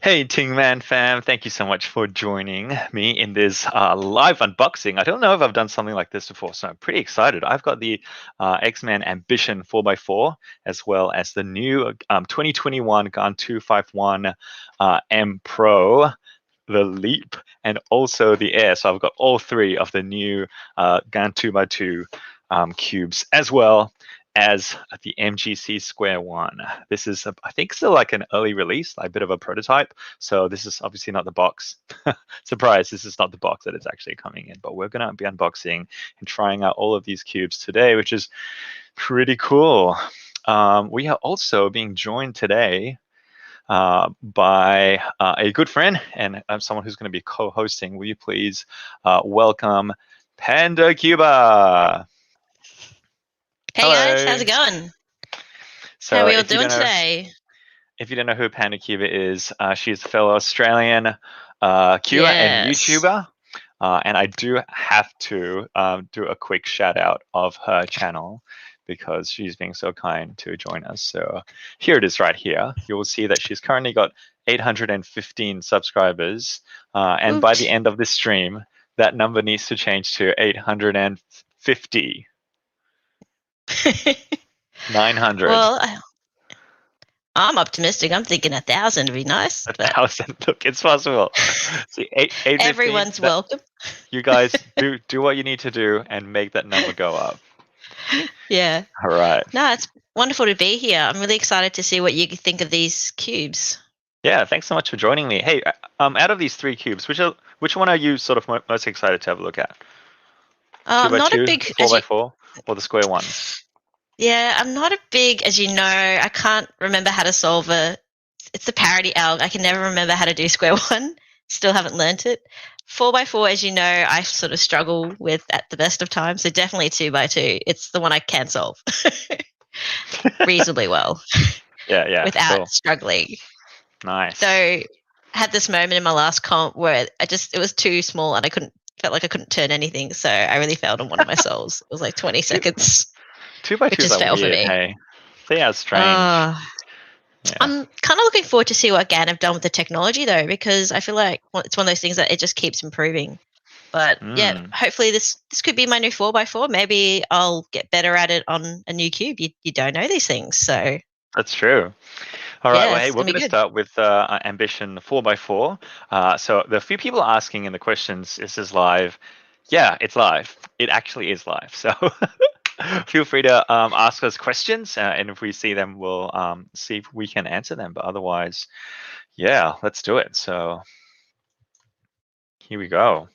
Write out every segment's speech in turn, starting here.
Hey, Tingman fam, thank you so much for joining me in this live unboxing. I don't know if I've done something like this before, so I'm pretty excited. I've got the X-Men Ambition 4x4, as well as the new 2021 GAN 251 M Pro, the Leap, and also the Air. So I've got all three of the new GAN 2x2 cubes, as well as the MGC Square-1. This is, I think, still like an early release, like a bit of a prototype. So this is obviously not the box. Surprise, this is not the box that it's actually coming in. But we're going to be unboxing and trying out all of these cubes today, which is pretty cool. We are also being joined today by a good friend and someone who's going to be co-hosting. Will you please welcome Panda Cuba? Hey guys, how's Hello. it going? How are So we all doing today? if you don't know who Panda Cuba is, she's a fellow Australian Cuba and Yes. YouTuber. And I do have to do a quick shout out of her channel because she's being so kind to join us. So here it is right here. You will see that she's currently got 815 subscribers. And by the Woot. end of this stream, that number needs to change to 850, 900. Well, I'm optimistic. I'm thinking 1,000 would be nice, A but thousand. Look, it's possible. See, 815. everyone's welcome. You guys do what you need to do and make that number go up. Yeah. All right. No, it's wonderful to be here. I'm really excited to see what you think of these cubes. Yeah, thanks so much for joining me. Hey, out of these three cubes, which one are you sort of most excited to have a look at? Two I'm by not a two, big, four by four, or the square ones? I'm not a big, as you know, I can't remember how to solve it's a parity alg. I can never remember how to do square one. Still haven't learnt it. 4x4, as you know, I sort of struggle with at the best of times. So definitely 2x2. It's the one I can solve reasonably well Yeah, without cool. struggling. Nice. So I had this moment in my last comp where it was too small and felt like I couldn't turn anything. So I really failed on one of my solves. It was like 20 Two, seconds, two by which twos just are fail for weird, me. hey? They are strange. Uh, Yeah. I'm kind of looking forward to see what GAN have done with the technology though, because I feel like it's one of those things that it just keeps improving. But yeah, hopefully this could be my new 4x4. Maybe I'll get better at it on a new cube. You don't know these things, so That's true. All right, yeah, well, hey, it's we're gonna be going to good. start with Ambition 4x4. So the few people asking in the questions, is this live? Yeah, it's live. It actually is live. So feel free to ask us questions, and if we see them, we'll see if we can answer them. But otherwise, yeah, let's do it. So here we go.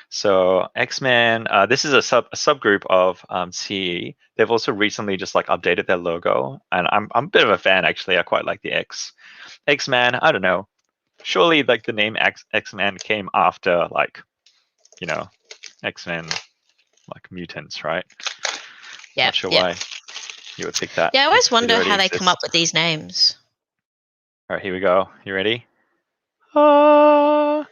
So X-Men, this is a subgroup of Qiyi. They've also recently just like updated their logo, and I'm a bit of a fan actually. I quite like the X-Man. I don't know. Surely like the name X-Men came after like, you know, X-Men like mutants, right? Yeah, Not sure yeah. why you would pick that Yeah, I always if it wonder already how they come up exists. with these names. All right, here we go. You ready? Ah,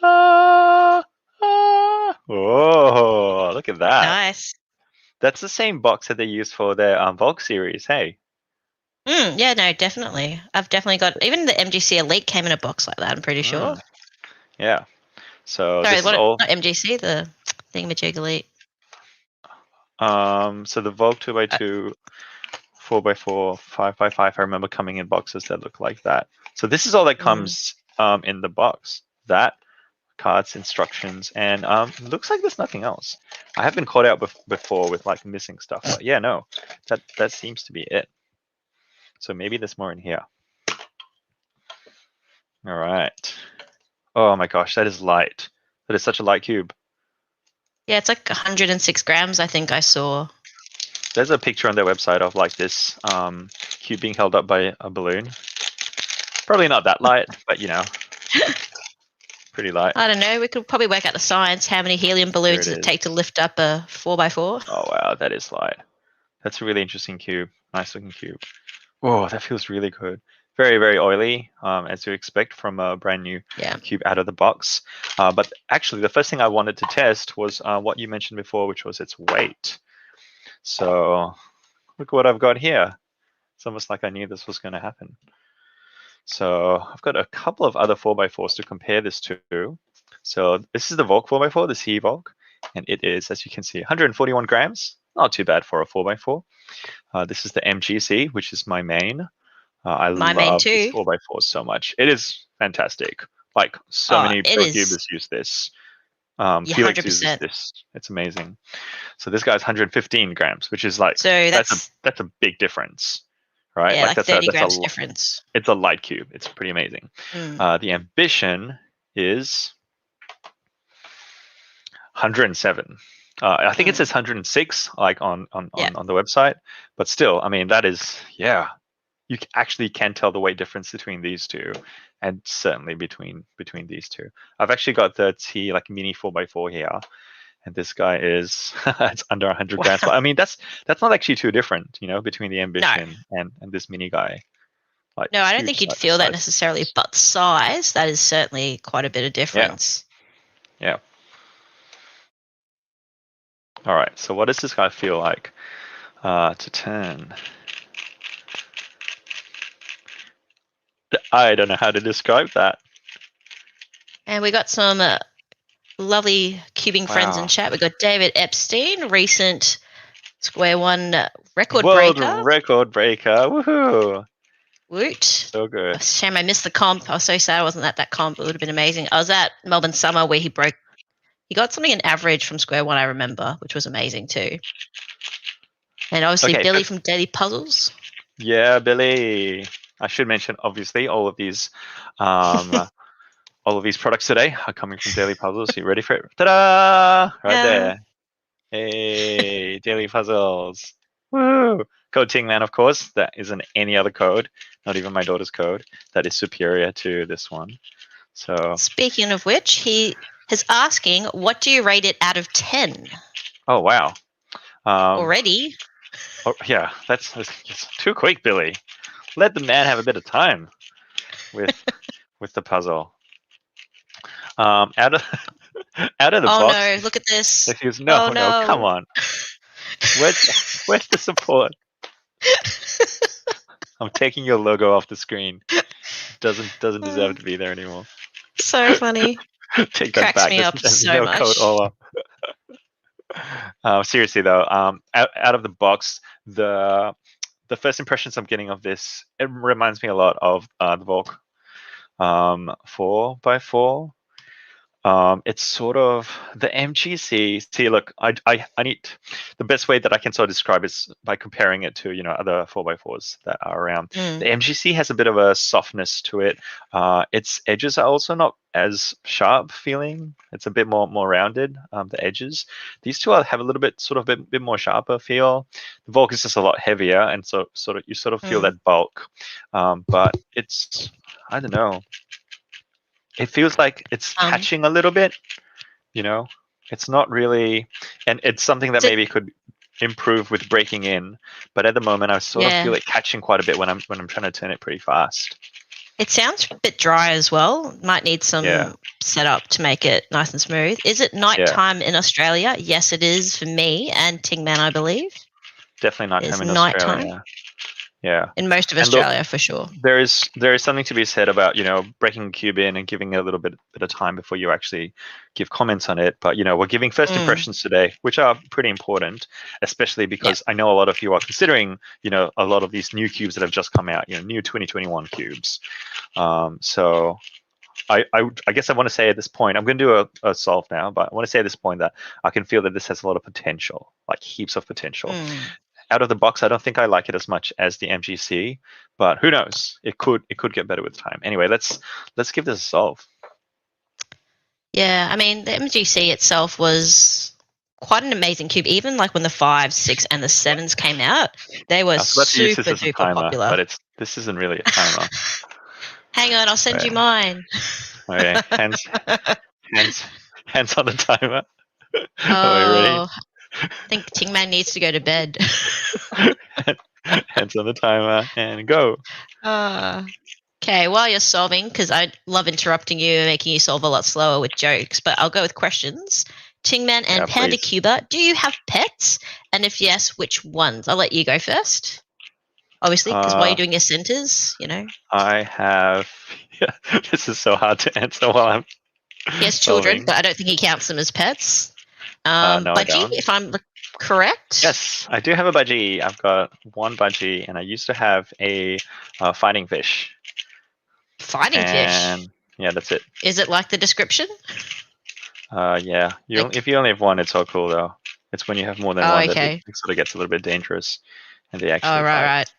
ah, ah. Oh, look at that. Nice. That's the same box that they use for their Volk series. Hey. Yeah, no, definitely. I've definitely got even the MGC Elite came in a box like that. I'm pretty sure. Yeah. So Sorry, this is what? all. Not MGC, the thingamajig Elite. So the Volk Uh, 2x2, 4x4, 5x5. I remember coming in boxes that look like that. So this is all that comes in the box. That cards, instructions, and looks like there's nothing else. I have been caught out before with like missing stuff, but yeah, no, that seems to be it. So maybe there's more in here. All right. Oh my gosh, that is light. That is such a light cube. Yeah, it's like 106 grams. I think I saw. There's a picture on their website of like this cube being held up by a balloon. Probably not that light, but you know, pretty light. I don't know. We could probably work out the science. How many helium Here balloons it does it is. take to lift up a 4x4? Oh wow, that is light. That's a really interesting cube. Nice looking cube. Oh, that feels really good. Very, very oily, as you expect from a brand new Yeah. cube out of the box. But actually, the first thing I wanted to test was what you mentioned before, which was its weight. So look what I've got here. It's almost like I knew this was going to happen. So I've got a couple of other 4x4s to compare this to. So this is the Volk 4x4, the Qiyi Volk, and it is, as you can see, 141 grams. Not too bad for a 4x4. This is the MGC, which is my main. I My main love this too. 4x4 so much. It is fantastic. Like so Oh, many it pro is. cubers use this. Yeah, Felix uses 100%. this. It's amazing. So this guy's 115 grams, which is like So that's a big difference, right? yeah, Like like that's 30 a grams difference. it's a light cube. It's pretty amazing. Mm. The Ambition is 107. I think it says 106, like on Yeah. the website, but still, I mean, that is you actually can tell the weight difference between these two, and certainly between these two. I've actually got the T like mini 4x4 here, and this guy is it's under 100 grams. But I mean, that's not actually too different, between the Ambition and this mini guy. Like No, I don't huge think you'd feel that size necessarily, difference. but size, that is certainly quite a bit of Yeah, difference. yeah. All right. So what does this guy feel like to turn? I don't know how to describe that. And we got some lovely cubing friends in Wow. chat. We got David Epstein, recent Square-1 record World breaker. record breaker. Woohoo. Woot. So good. Shame I missed the comp. I was so sad I wasn't at that comp. It would have been amazing. I was at Melbourne Summer where he got something an average from Square-1, I remember, which was amazing too. And obviously Billy from Daily Puzzles. Yeah, Billy. I should mention, obviously, all of these products today are coming from Daily Puzzles. You ready for it? Ta-da! Right there. Hey, Daily Puzzles. Woo! Code Tingman, of course. That isn't any other code, not even my daughter's code, that is superior to this one. So. Speaking of which, he is asking, what do you rate it out of 10? Oh, wow. Already? Oh, yeah, that's too quick, Billy. Let the man have a bit of time with the puzzle. Out of the box. Oh no! Look at this. No, come on. Where's the support? I'm taking your logo off the screen. Doesn't deserve to be there anymore. So funny. Take that back. Me up There's so no much. code all up. Seriously though, out of the box, the first impressions I'm getting of this, it reminds me a lot of the Volk 4x4. It's sort of the MGC. See, look, I need the best way that I can sort of describe is by comparing it to other 4x4s that are around. The MGC has a bit of a softness to it. Its edges are also not as sharp feeling. It's a bit more rounded. The edges. These two have a little bit bit more sharper feel. The Volk is just a lot heavier, and so you feel that bulk. But it's, I don't know. It feels like it's catching a little bit, It's not really, and it's something that maybe could improve with breaking in. But at the moment, I sort of feel it catching quite a bit when I'm trying to turn it pretty fast. It sounds a bit dry as well. Might need some setup to make it nice and smooth. Is it nighttime in Australia? Yes, it is for me and Tingman, I believe. Definitely nighttime in Australia. Yeah. In most of Australia, for sure. There is something to be said about, breaking a cube in and giving it a little bit of time before you actually give comments on it. But, we're giving first impressions today, which are pretty important, especially because I know a lot of you are considering, a lot of these new cubes that have just come out, new 2021 cubes. So I guess I want to say at this point, I'm going to do a solve now, but I want to say at this point that I can feel that this has a lot of potential, like heaps of potential. Out of the box, I don't think I like it as much as the MGC, but who knows? It could get better with time. Anyway, let's give this a solve. Yeah, I mean, the MGC itself was quite an amazing cube. Even like when the 5s, 6, and the 7s came out, they were super duper popular. But this isn't really a timer. Hang on, I'll send you mine. Okay, hands on the timer. Oh, are we ready? I think Tingman needs to go to bed. Hands on the timer and go. Okay, while you're solving, because I love interrupting you and making you solve a lot slower with jokes, but I'll go with questions. Tingman and Panda Cuba, do you have pets? And if yes, which ones? I'll let you go first. Obviously, because while you're Uh, doing your centers, I have. Yeah, this is so hard to answer while I'm he has children, solving. but I don't think he counts them as pets. No, I Budgie, don't. if I'm correct. Yes, I do have a budgie. I've got one budgie, and I used to have a fighting fish. Fighting fish. And yeah, that's it. Is it like the description? Yeah. Like, If you only have one, it's all cool though. It's when you have more than oh, one that okay. it sort of gets a little bit dangerous, and they Oh, actually right, fight. right.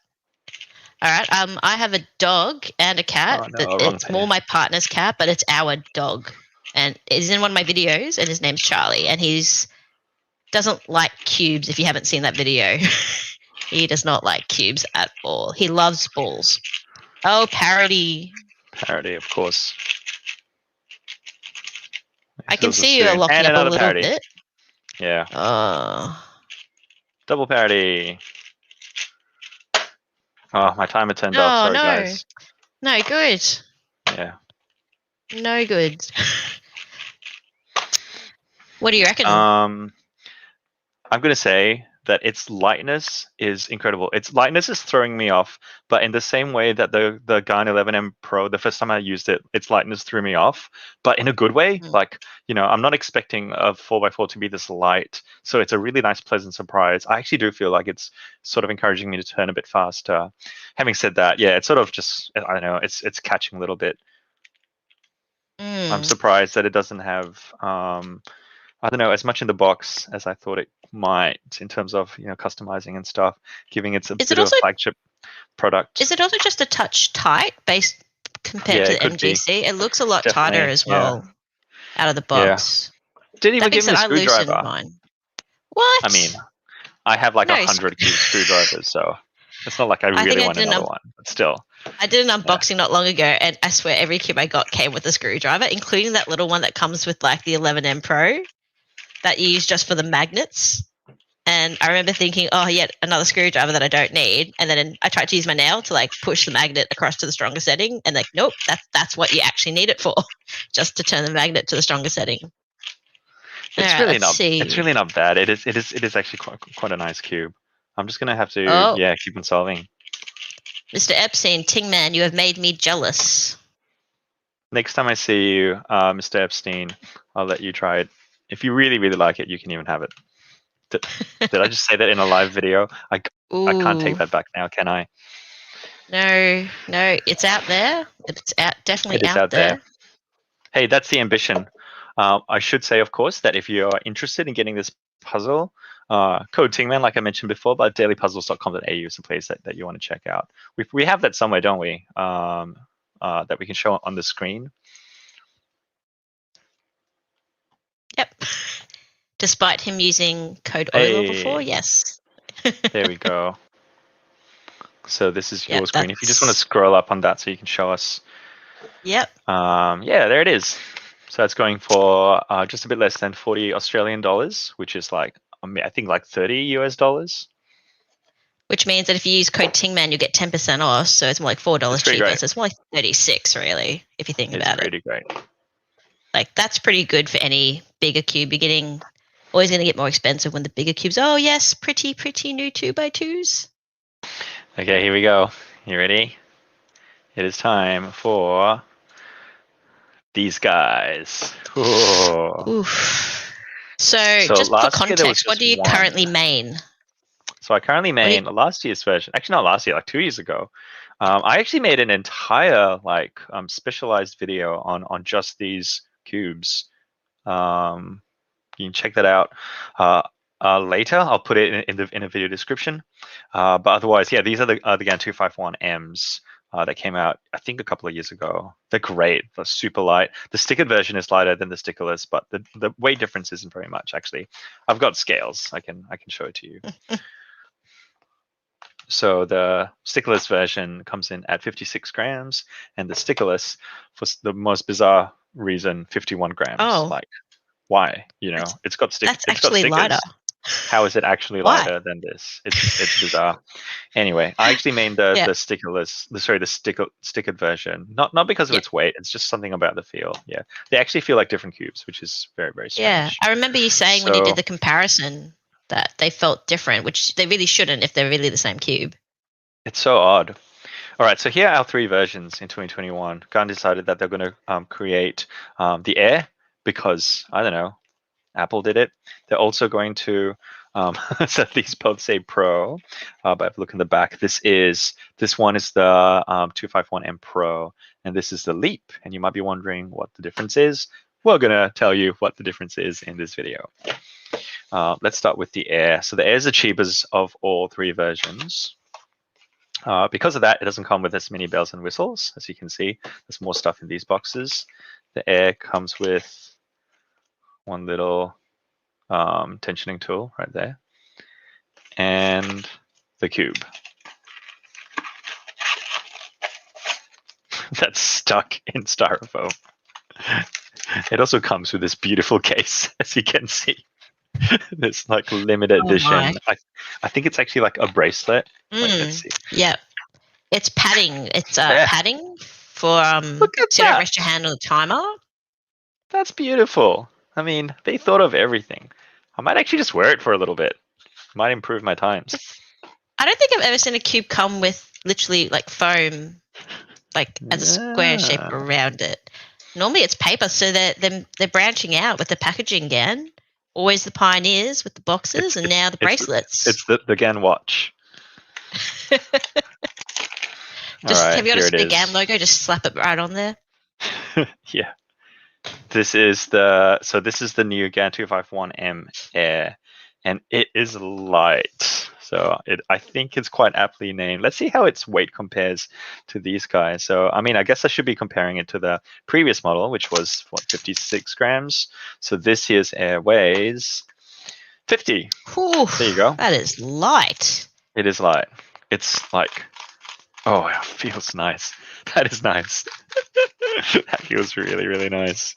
All right. I have a dog and a cat. Oh no, wrong It's more pair. my partner's cat, but it's our dog, and he's in one of my videos, and his name's Charlie, and he's doesn't like cubes. If you haven't seen that video, he does not like cubes at all. He loves balls. Oh, parody. Parody, of course. I can Feels see you are soon. locking And up a another little parody. bit. Yeah. Oh. Double parody. Oh, my timer turned off. Oh, Sorry, no. guys. No, good. Yeah. No good. What do you reckon? I'm gonna say that its lightness is incredible. Its lightness is throwing me off, but in the same way that the GAN 11M Pro, the first time I used it, its lightness threw me off, but in a good way. Mm. Like, I'm not expecting a 4x4 to be this light, so it's a really nice, pleasant surprise. I actually do feel like it's sort of encouraging me to turn a bit faster. Having said that, yeah, it's sort of just, I don't know, it's catching a little bit. I'm surprised that it doesn't have I don't know, as much in the box as I thought it might in terms of customizing and stuff, giving it a Is bit it of a also flagship product. is it also just a touch tight based compared Yeah, to it the could be. MGC? It looks a lot tighter Definitely. as Yeah. well out of the Yeah. box. Didn't even That being give me said, a I loosened screwdriver. mine. What? I mean, I have like No, 100 cube screwdrivers, so it's not like I I think really want another one. But still. I did an unboxing not long ago, and I swear every cube I got came with a screwdriver, including that little one that comes with like the 11M Pro that you use just for the magnets. And I remember thinking, oh, yet another screwdriver that I don't need. And then I tried to use my nail to like push the magnet across to the stronger setting, and like, nope, that's what you actually need it for, just to turn the magnet to the stronger setting. It's All right, really let's not. see. It's really not bad. It is actually quite a nice cube. I'm just gonna have to keep on solving. Mr. Epstein, Tingman, you have made me jealous. Next time I see you, Mr. Epstein, I'll let you try it. If you really, really like it, you can even have it. Did I just say that in a live video? I can't take that back now, can I? No, it's out there. It's definitely It is out there. Hey, that's the ambition. I should say, of course, that if you are interested in getting this puzzle, code Tingman, like I mentioned before, but dailypuzzles.com.au is a place that you want to check out. We have that somewhere, don't we? That we can show on the screen. Yep. Despite him using code Euler before, yes. There we go. So this is your screen. If you just want to scroll up on that so you can show us. Yep. Yeah, there it is. So it's going for just a bit less than 40 Australian dollars, which is like, I think like 30 US dollars. Which means that if you use code Tingman, you get 10% off. So it's more like $4 cheaper. Great. So it's more like 36, really, if you think about it. It's pretty great. Like, that's pretty good for any bigger cube. You're always going to get more expensive when the bigger cubes. Oh, yes, pretty new 2x2s. Okay, here we go. You ready? It is time for these guys. Oof. So just for context, what do you currently main? So I currently main last year's version. Actually, not last year, like 2 years ago. I actually made an entire specialized video on just these cubes. You can check that out later. I'll put it in a video description. But otherwise, yeah, these are the GAN 251Ms that came out, I think, a couple of years ago. They're great. They're super light. The stickered version is lighter than the stickerless, but the weight difference isn't very much, actually. I've got scales. I can show it to you. So the stickerless version comes in at 56 grams, and the stickerless, for the most bizarre reason, 51 grams. Oh. Like, why? It's got stickers. That's actually lighter. How is it actually lighter than this? It's bizarre. Anyway, I actually made the stickerless, the stickered version. Not because of its weight. It's just something about the feel. Yeah, they actually feel like different cubes, which is very, very strange. Yeah, I remember you saying when you did the comparison that they felt different, which they really shouldn't if they're really the same cube. It's so odd. All right, so here are our 3 versions in 2021. GAN decided that they're going to create the Air because, I don't know, Apple did it. They're also going to, so these both say Pro, but if you look in the back, this one is the 251M Pro, and this is the Leap. And you might be wondering what the difference is. We're going to tell you what the difference is in this video. Let's start with the Air. So the Air is the cheapest of all 3 versions. Because of that, it doesn't come with as many bells and whistles. As you can see, there's more stuff in these boxes. The Air comes with one little tensioning tool right there, and the cube that's stuck in styrofoam. It also comes with this beautiful case, as you can see. This like limited edition. I think it's actually like a bracelet. Wait, let's see. Yeah, it's padding. It's padding for so you don't rest your hand on the timer. That's beautiful. I mean, they thought of everything. I might actually just wear it for a little bit. Might improve my times. I don't think I've ever seen a cube come with literally like foam, like as a square shape around it. Normally it's paper, so they're branching out with the packaging again. Always the pioneers with the boxes, and now the bracelets. It's the GAN watch. Have you got to see the GAN logo? Just slap it right on there. Yeah. This is the new GAN 251M Air, and it is light. So I think it's quite aptly named. Let's see how its weight compares to these guys. So I mean, I guess I should be comparing it to the previous model, which was 56 grams. So this year's Air weighs 50. Whew, there you go. That is light. It is light. It's like, oh, it feels nice. That is nice. That feels really, really nice.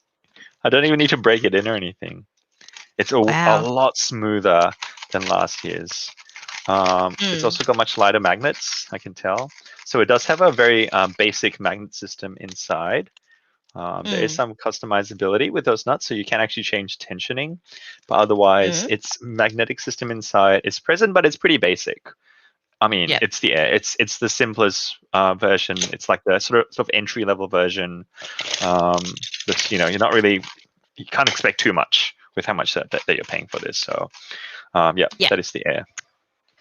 I don't even need to break it in or anything. It's a lot smoother than last year's. It's also got much lighter magnets, I can tell. So it does have a very basic magnet system inside. There is some customizability with those nuts, so you can actually change tensioning. But otherwise, its magnetic system inside is present, but it's pretty basic. I mean, it's the Air. It's the simplest version. It's like the sort of entry level version. That's, you can't expect too much with how much that you're paying for this. So, that is the Air.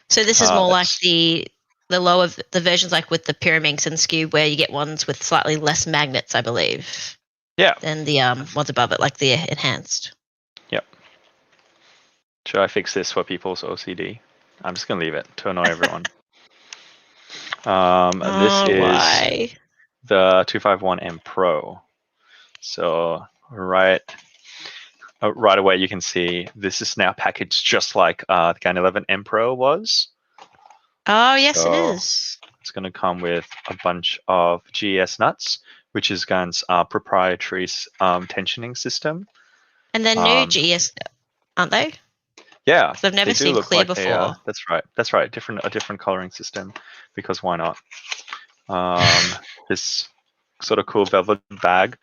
So this is more like the lower the versions, like with the Pyraminx and Skew, where you get ones with slightly less magnets, I believe. Yeah. Than the ones above it, like the enhanced. Yep. Should I fix this for people's OCD? I'm just gonna leave it to annoy everyone. This is the 251M Pro. So right away you can see this is now packaged just like the GAN 11M Pro was. Oh yes, it is. It's going to come with a bunch of GES nuts, which is GAN's proprietary tensioning system. And they're new GES, aren't they? Yeah, I've never seen clear before. That's right. A different coloring system, because why not? This sort of cool velvet bag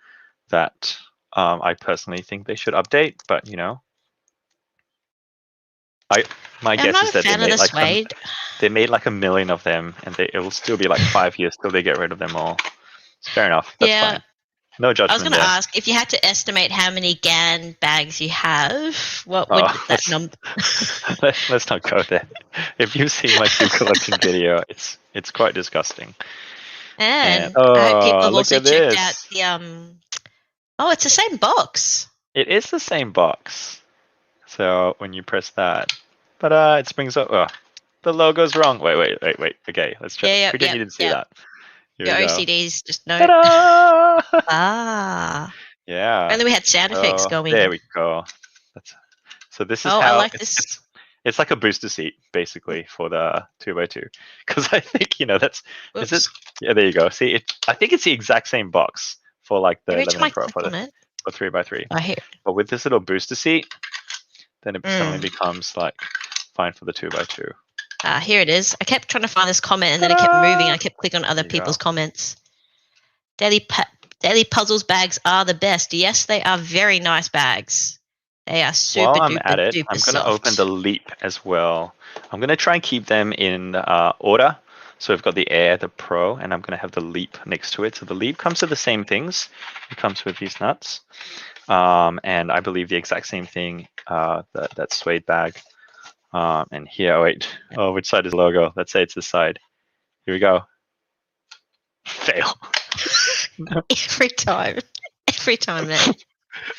that I personally think they should update, but my guess is that they made like 1 million of them, and it will still be like 5 years till they get rid of them all. It's fair enough. That's fine. No judgment. I was going to ask, if you had to estimate how many GAN bags you have, what would that number? Let's not go there. If you see my cube collecting video, it's quite disgusting. And I hope people have also checked out the it's the same box. It is the same box. So when you press that, but it springs up. Oh, the logo's wrong. Wait. Okay, let's check. Pretend you didn't see that. Your OCDs just know. Yeah. And then we had sound effects going. There we go. So this is how I like this. It's like a booster seat basically for the 2x2, because I think that's. Is it? Yeah, there you go. See, I think it's the exact same box for like the 11 Pro for 3x3. I hear. But with this little booster seat, then it suddenly becomes like fine for the 2x2. Here it is. I kept trying to find this comment, and then it kept moving. I kept clicking on other people's comments. Daily Puzzles bags are the best. Yes, they are very nice bags. They are super While I'm duper at it, duper I'm going to soft. open the Leap as well. I'm going to try and keep them in order. So we've got the Air, the Pro, and I'm going to have the Leap next to it. So the Leap comes with the same things. It comes with these nuts. And I believe the exact same thing, that suede bag. And here, wait, oh, which side is the logo? Let's say it's this side. Here we go. Fail. Every time, mate.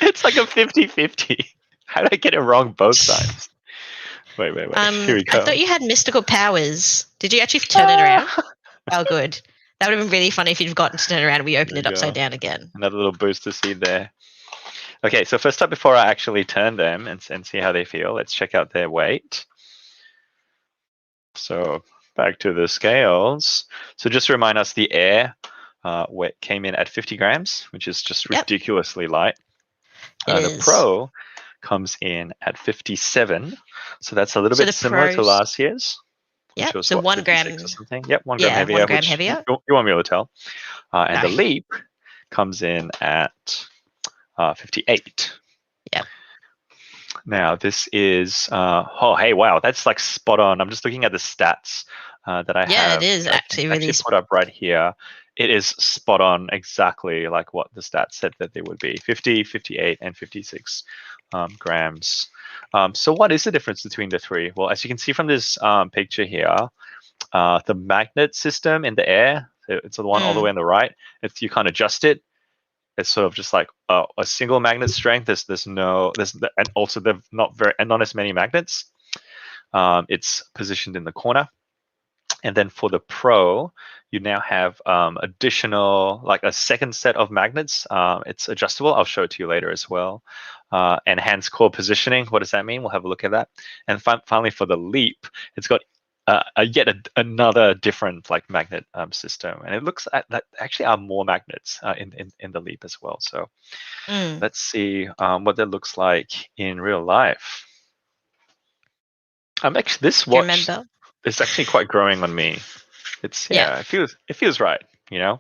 It's like a 50-50. How did I get it wrong both times? Wait. Here we go. I thought you had mystical powers. Did you actually turn it around? Oh, good. That would have been really funny if you'd gotten to turn it around and we opened it upside down again. Another little booster seed there. Okay, so first up, before I actually turn them and see how they feel, let's check out their weight. So back to the scales. So just to remind us, the Air weight came in at 50 grams, which is just ridiculously light. The Pro comes in at 57, so that's a little bit similar to last year's. Yeah, so 1 gram or something. Yep, 1 gram heavier. 1 gram heavier. You won't be able to tell. And the Leap comes in at 58. Yeah. Now this is oh hey wow, that's like spot on. I'm just looking at the stats that I have. Yeah, it is actually really put up right here. It is spot on, exactly like what the stats said that they would be: 50, 58, and 56 grams. So what is the difference between the three? Well, as you can see from this picture here, the magnet system in the Air, it's the one all the way on the right. If you can't adjust it, it's sort of just like a single magnet strength. And also they're not as many magnets. It's positioned in the corner. And then for the Pro, you now have additional, like a second set of magnets. It's adjustable. I'll show it to you later as well. Enhanced core positioning. What does that mean? We'll have a look at that. And finally, for the Leap, it's got yet another different like magnet system, and it looks at that actually are more magnets in the Leap as well. So let's see what that looks like in real life. Actually, this watch is actually quite growing on me. It's it feels right, you know.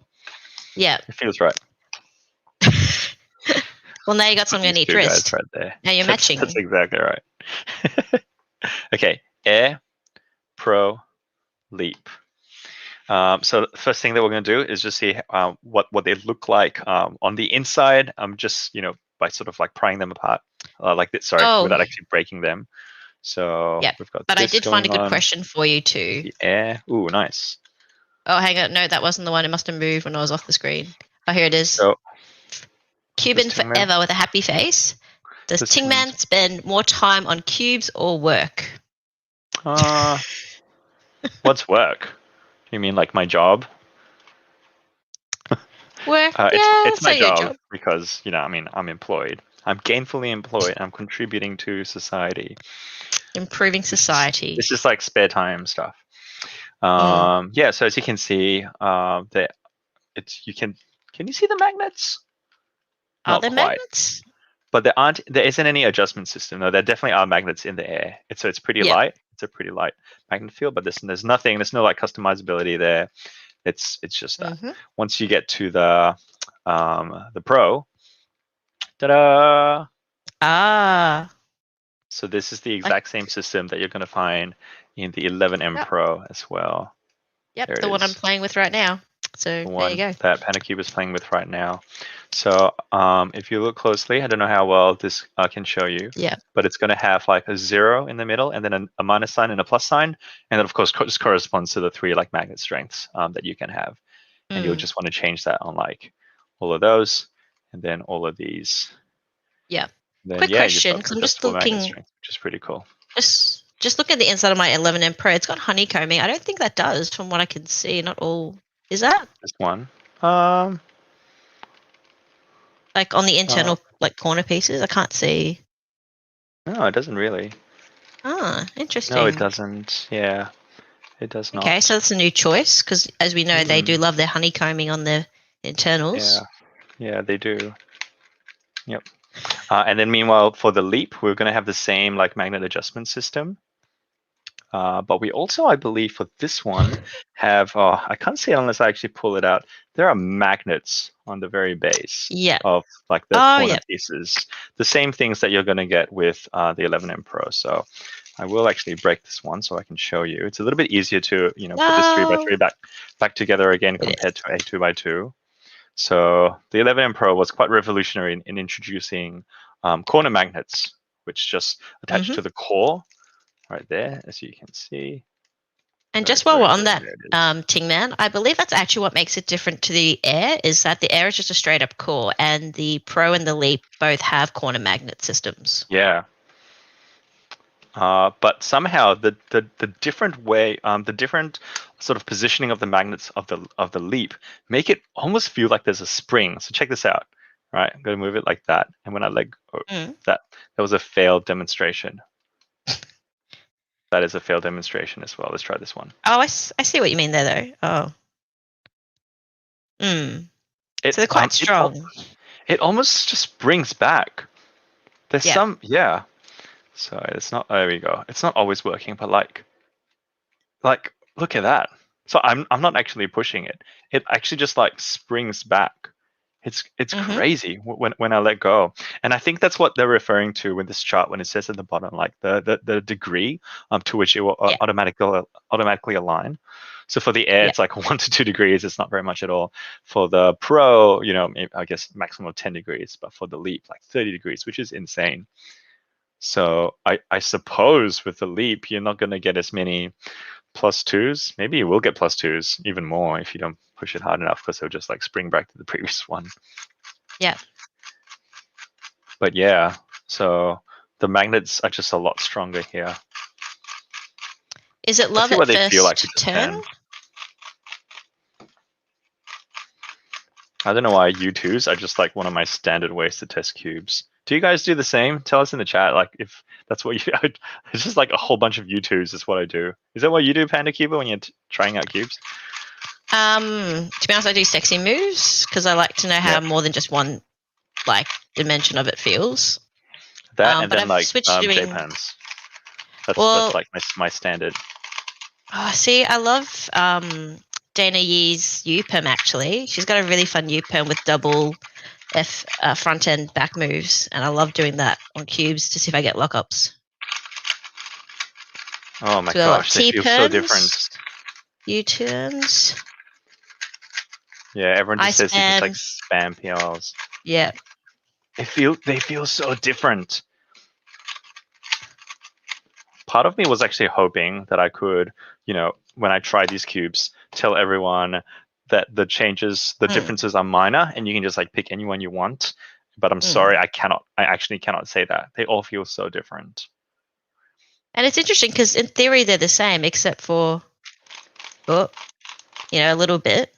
Yeah, it feels right. Well, now you got something on each wrist. Right there. Now you're matching. That's exactly right. Okay, Air, Pro, Leap. So the first thing that we're going to do is just see what they look like on the inside. I'm just by sort of like prying them apart like this. Sorry, without actually breaking them. So we've got. But I did find a good question for you too. The Air. Ooh, nice. Oh, hang on. No, that wasn't the one. It must have moved when I was off the screen. Oh, here it is. So, Cuban forever with a happy face. Does Tingman spend more time on cubes or work? What's work? You mean like my job? Work? It's my job because I'm employed. I'm gainfully employed. I'm contributing to society. Improving society. This is like spare time stuff. Yeah. So as you can see, can you see the magnets? Are there magnets? But there isn't any adjustment system. No, there definitely are magnets in the Air. It's pretty light. It's a pretty light magnet field, but there's no like customizability there. It's just that. Once you get to the Pro, ta-da! So this is the exact same system that you're going to find in the 11M Pro as well. Yep, the one I'm playing with right now. So there you go. That PandaCube is playing with right now. So if you look closely, I don't know how well this can show you. Yeah. But it's going to have like a 0 in the middle, and then a minus sign and a plus sign, and that of course just corresponds to the 3 like magnet strengths that you can have. And you'll just want to change that on like all of those, and then all of these. Yeah. Then, quick question, because I'm just looking. Which is pretty cool. Just look at the inside of my 11M Pro. It's got honeycombing. I don't think that does, from what I can see. Not all. Is that? Just one. Like on the internal like corner pieces, I can't see. No, it doesn't really. Interesting. No, it doesn't. Yeah, it does not. Okay, so that's a new choice because, as we know, they do love their honeycombing on the internals. Yeah, they do. Yep. And then meanwhile, for the Leap, we're going to have the same like magnet adjustment system. But we also, I believe, for this one have, I can't see it unless I actually pull it out. There are magnets on the very base of like the corner pieces. The same things that you're going to get with the 11M Pro. So I will actually break this one so I can show you. It's a little bit easier to, put this 3x3 No, back together again it compared is. to a 2x2. So the 11M Pro was quite revolutionary in introducing corner magnets, which just attach Hmm. to the core right there, as you can see. And Where just is, while where we're is on it? that, There it is. Ting Man, I believe that's actually what makes it different to the Air, is that the Air is just a straight up core, and the Pro and the Leap both have corner magnet systems. Yeah. But somehow the different way, the different sort of positioning of the magnets of the leap make it almost feel like there's a spring. So check this out, right? I'm gonna move it like that, and when I let go, Mm. that was a failed demonstration. That is a failed demonstration as well. Let's try this one. Oh, I see what you mean there, though. Oh. Mm. It So they're quite strong. it almost just springs back. There's Yeah. some, yeah. So it's not. There we go. It's not always working, but like look at that. So I'm not actually pushing it. It actually just like springs back. It's Hmm. crazy when I let go. And I think that's what they're referring to with this chart when it says at the bottom, like the degree to which it will Yeah. automatically align. So for the air, Yeah. it's like 1 to 2 degrees. It's not very much at all. For the Pro, I guess maximum of 10 degrees, but for the Leap, like 30 degrees, which is insane. So I suppose with the Leap, you're not going to get as many +2s. Maybe you will get +2s even more if you don't push it hard enough, because they'll just like spring back to the previous one. Yeah. But yeah, so the magnets are just a lot stronger here. Is it Let's love see what at they feel like to first just turn? turn. I don't know why U2s are just like one of my standard ways to test cubes. Do you guys do the same? Tell us in the chat, like if that's what you. It's just like a whole bunch of U2s is what I do. Is that what you do, Panda Cuber, when you're trying out cubes? To be honest, I do sexy moves because I like to know how Yeah, more than just one like dimension of it feels. that and But then I've like switched to doing J-pans. That's well. like my standard. Oh, see, I love Dana Yee's U perm actually. She's got a really fun U perm with double F front end back moves, and I love doing that on cubes to see if I get lockups. Oh my So we got gosh, they T feel so different. perms, U turns, Yeah, everyone just ice says you just like band. spam PLs. Yeah. They feel so different. Part of me was actually hoping that I could, when I try these cubes, tell everyone that the Mm. differences are minor, and you can just like pick anyone you want. But I'm sorry, Mm. I cannot. I actually cannot say that. They all feel so different. And it's interesting because in theory they're the same, except for, oh, a little bit.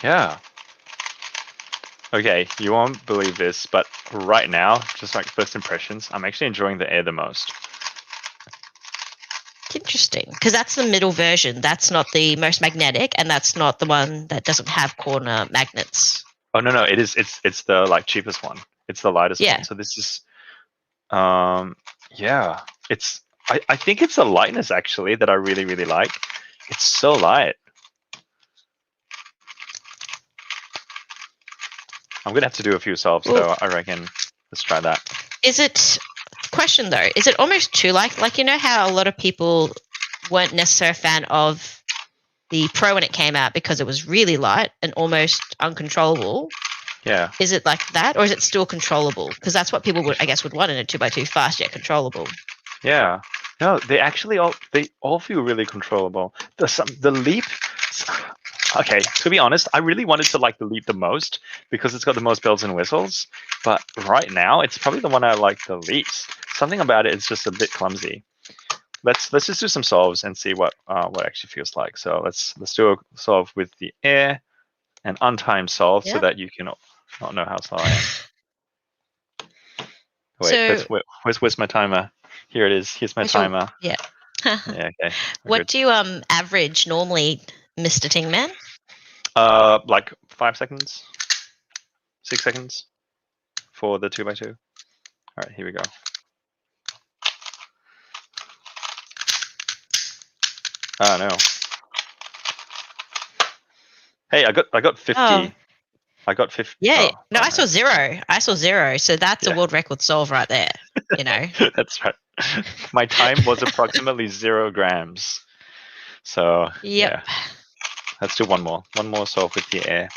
Yeah. Okay, you won't believe this, but right now, just like first impressions, I'm actually enjoying the air the most. It's interesting because that's the middle version. That's not the most magnetic, and that's not the one that doesn't have corner magnets. Oh no, it is. It's the like cheapest one. It's the lightest Yeah. one. So this is, yeah. I think it's the lightness actually that I really really like. It's so light. I'm gonna have to do a few solves Well, though. I reckon. Let's try that. is it question though? Is it almost too like how a lot of people weren't necessarily a fan of the Pro when it came out because it was really light and almost uncontrollable? Yeah. Is it like that, or is it still controllable? Because that's what people would, I guess, would want in a 2x2, fast yet controllable. Yeah. No, they all feel really controllable. The leap. Okay, to be honest, I really wanted to like the leap the most because it's got the most bells and whistles. But right now, it's probably the one I like the least. Something about it is just a bit clumsy. Let's just do some solves and see what actually feels like. So let's do a solve with the air, an untimed solve, so Yeah. that you can not know how slow I am. Wait, So where's my timer? Here it is. Here's my timer. Yeah. Yeah, okay. What Good. do you average normally, Mr. Tingman? Like 5 seconds, 6 seconds for the 2x2. All right, here we go. Oh no. Hey, I got 50. Oh, I got 50. yeah. Oh, No, oh I saw no. 0. I saw 0. So that's a Yeah. world record solve right there. you know. That's right. My time was approximately 0 grams. So Yep. yeah, let's do one more. One more solve with the air.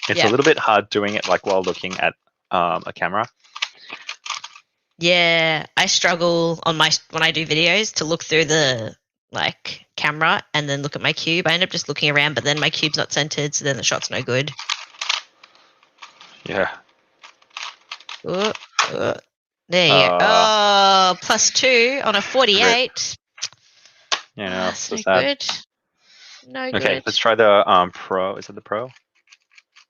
It's a Yep. little bit hard doing it like while looking at a camera. Yeah, I struggle on when I do videos to look through the like camera and then look at my cube. I end up just looking around, but then my cube's not centered, so then the shot's no good. Yeah. There you go. Oh, +2 on a 48. You know, That's so no sad. good. No Okay, good. let's try the Pro. Is it the Pro?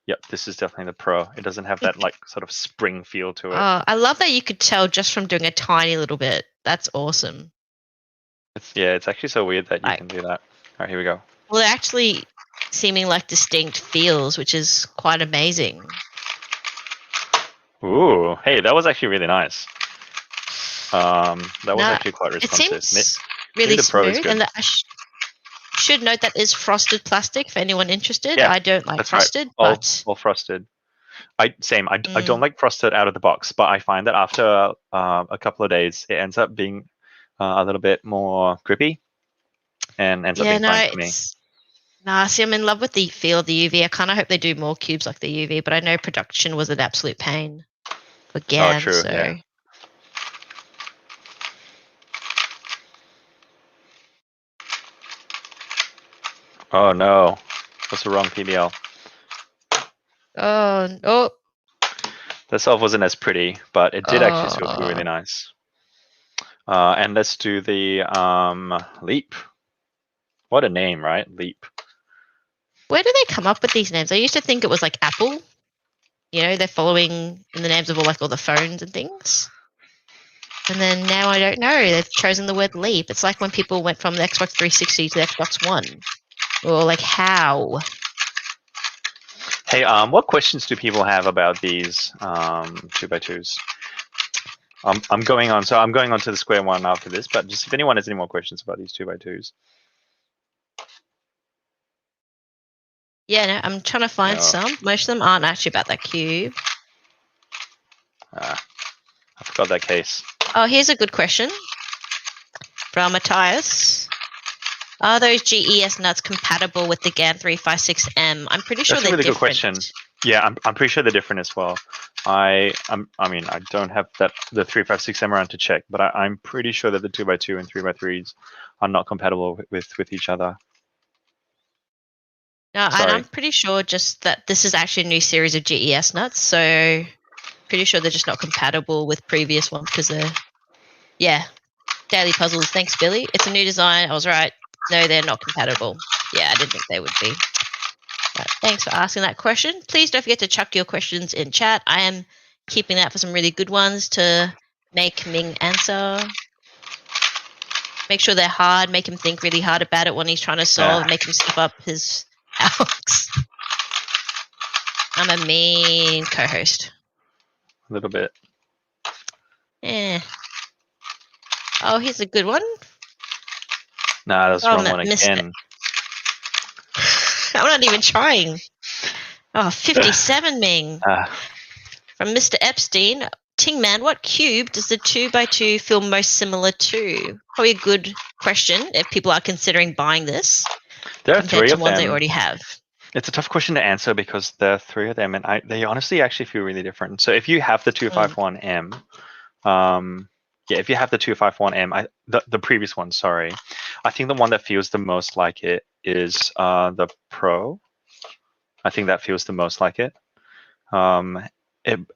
Yep, this is definitely the Pro. It doesn't have that like sort of spring feel to it. Oh, I love that you could tell just from doing a tiny little bit. That's awesome. It's actually so weird that you Like, can do that. All right, here we go. well, they're actually seeming like distinct feels, which is quite amazing. Ooh, hey, that was actually really nice. That was actually quite It responsive. seems Maybe really the Pro is smooth, good. and I should note that is frosted plastic for anyone interested. Yeah, I don't like that's right. frosted, All but frosted. I don't like frosted out of the box, but I find that after a couple of days, it ends up being a little bit more grippy, and ends up yeah, being no, fine for me. it's see, I'm in love with the feel of the UV. I kind of hope they do more cubes like the UV, but I know production was an absolute pain for Oh, GAN, true. so. Yeah. Oh no, what's the wrong PBL? Oh, The solve wasn't as pretty, but it did actually still feel really nice. And let's do the leap. What a name, right? Leap. where do they come up with these names? I used to think it was like Apple. You know, they're following in the names of all the phones and things. And then now I don't know. They've chosen the word leap. It's like when people went from the Xbox 360 to the Xbox One. Or like how? Hey, what questions do people have about these 2x2s? I'm going on. So I'm going on to the Square-1 after this. But just if anyone has any more questions about these 2x2s. Yeah, no, I'm trying to find some. Most of them aren't actually about that cube. I forgot that case. Oh, here's a good question from Matthias. Are those GES nuts compatible with the GAN 356M? I'm pretty sure That's a they're really good different. question. Yeah, I'm pretty sure they're different as well. I mean, I don't have the 356M around to check, but I'm pretty sure that the 2x2 and 3x3s are not compatible with each other. No, and I'm pretty sure just that this is actually a new series of GES nuts, so pretty sure they're just not compatible with previous ones because they're, daily puzzles. Thanks, Billy. It's a new design. I was right. No, they're not compatible. Yeah, I didn't think they would be. But thanks for asking that question. Please don't forget to chuck your questions in chat. I am keeping that for some really good ones to make Ming answer. Make sure they're hard. Make him think really hard about it when he's trying to solve. Make him step up his Alex. I'm a mean co-host. A little bit. Eh. Oh, here's a good one. Nah, that's the wrong one again. I'm not even trying. Oh, 57 Ming. From Mr. Epstein. Ting Man, what cube does the 2x2 feel most similar to? Probably a good question if people are considering buying this. There are three of ones them. they already have. It's a tough question to answer because there are three of them, and they honestly actually feel really different. So if you have the 251M, if you have the 251M, the previous one, sorry, I think the one that feels the most like it is the Pro. I think that feels the most like it.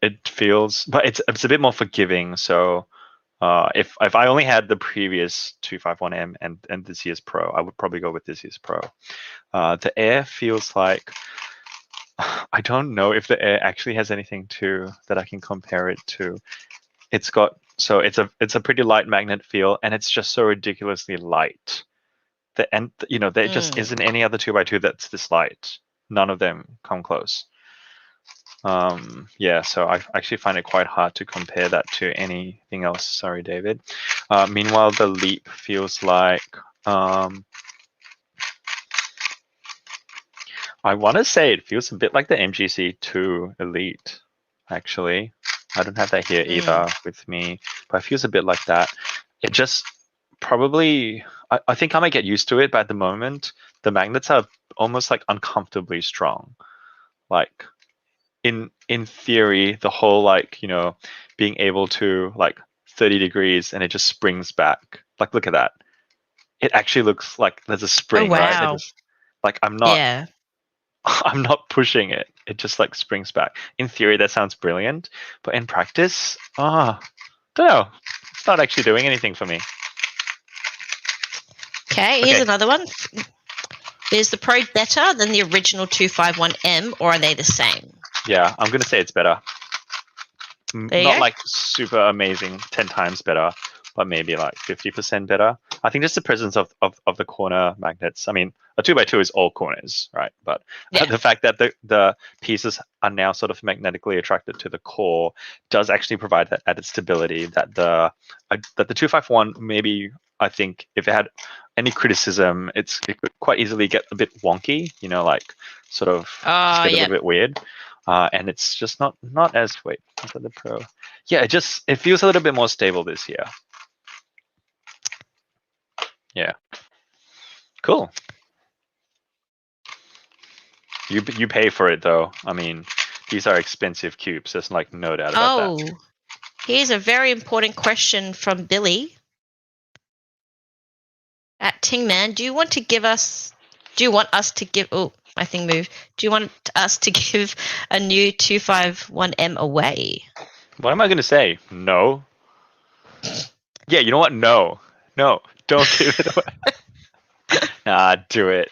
It feels, but it's a bit more forgiving. So if I only had the previous 251M and this year's Pro, I would probably go with this year's Pro. The Air feels like, I don't know if the Air actually has anything that I can compare it to. It's a pretty light magnet feel, and it's just so ridiculously light. There just isn't any other 2x2 that's this light. None of them come close. So I actually find it quite hard to compare that to anything else. Sorry, David. Meanwhile, the Leap feels like, I want to say it feels a bit like the MGC 2 Elite, actually. I don't have that here either with me, but it feels a bit like that. It just probably, I think I might get used to it, but at the moment, the magnets are almost like uncomfortably strong. Like in theory, the whole like, being able to like 30 degrees and it just springs back. Like, look at that. It actually looks like there's a Oh spring, right? wow. Like Yeah. I'm not pushing it. It just like springs back. In theory, that sounds brilliant, but in practice, don't know. It's not actually doing anything for me. Okay, here's another one. Is the Pro better than the original 251M, or are they the same? Yeah, I'm gonna say it's better. There you Not go. like super amazing, 10 times better, but maybe like 50% better. I think just the presence of the corner magnets. I mean, a 2x2 is all corners, right? But Yeah. the fact that the pieces are now sort of magnetically attracted to the core does actually provide that added stability that the 251 maybe, I think if it had any criticism, it could quite easily get a bit wonky, like sort of just get a little bit weird. And it's just not as wait for the Pro. Yeah, it feels a little bit more stable this year. Yeah, cool. You pay for it though. I mean, these are expensive cubes. There's like no doubt about that. Here's a very important question from Billy at Tingman. Do you want us to give? Oh, my thing moved. Do you want us to give a new 251M away? What am I gonna say? No. Yeah, you know what? No, don't give it away. Nah, do it.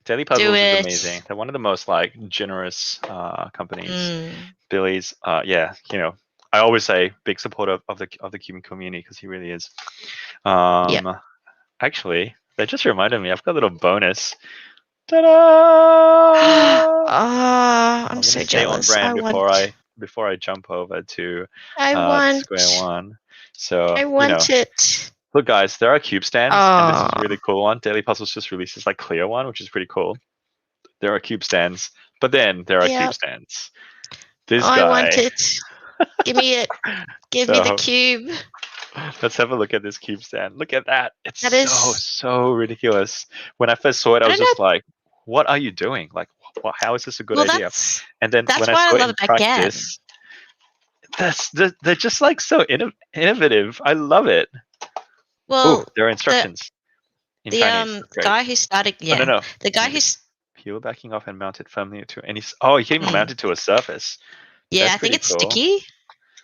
Daily Puzzles is amazing. They're one of the most like generous companies. Billy's, yeah, I always say big supporter of the cubing community because he really is. Actually, that just reminded me. I've got a little bonus. Ta-da! I'm so stay jealous. on brand before I jump over to Square-1. So I want it. Look, guys, there are cube stands, and this is a really cool one. Daily Puzzles just released this like clear one, which is pretty cool. There are cube stands, but then there are cube stands. This guy. I want it. Give me it. Give me the cube. Let's have a look at this cube stand. Look at that. It's so ridiculous. When I first saw it, I was just like, what are you doing? Like, how is this a good idea? And then when I saw it in practice, they're just like so innovative. I love it. Well, there are instructions in Chinese. Guy who started, no. The guy who's peel backing off and mount it firmly to any. Oh, you can even mount it to a surface. Yeah, I think it's sticky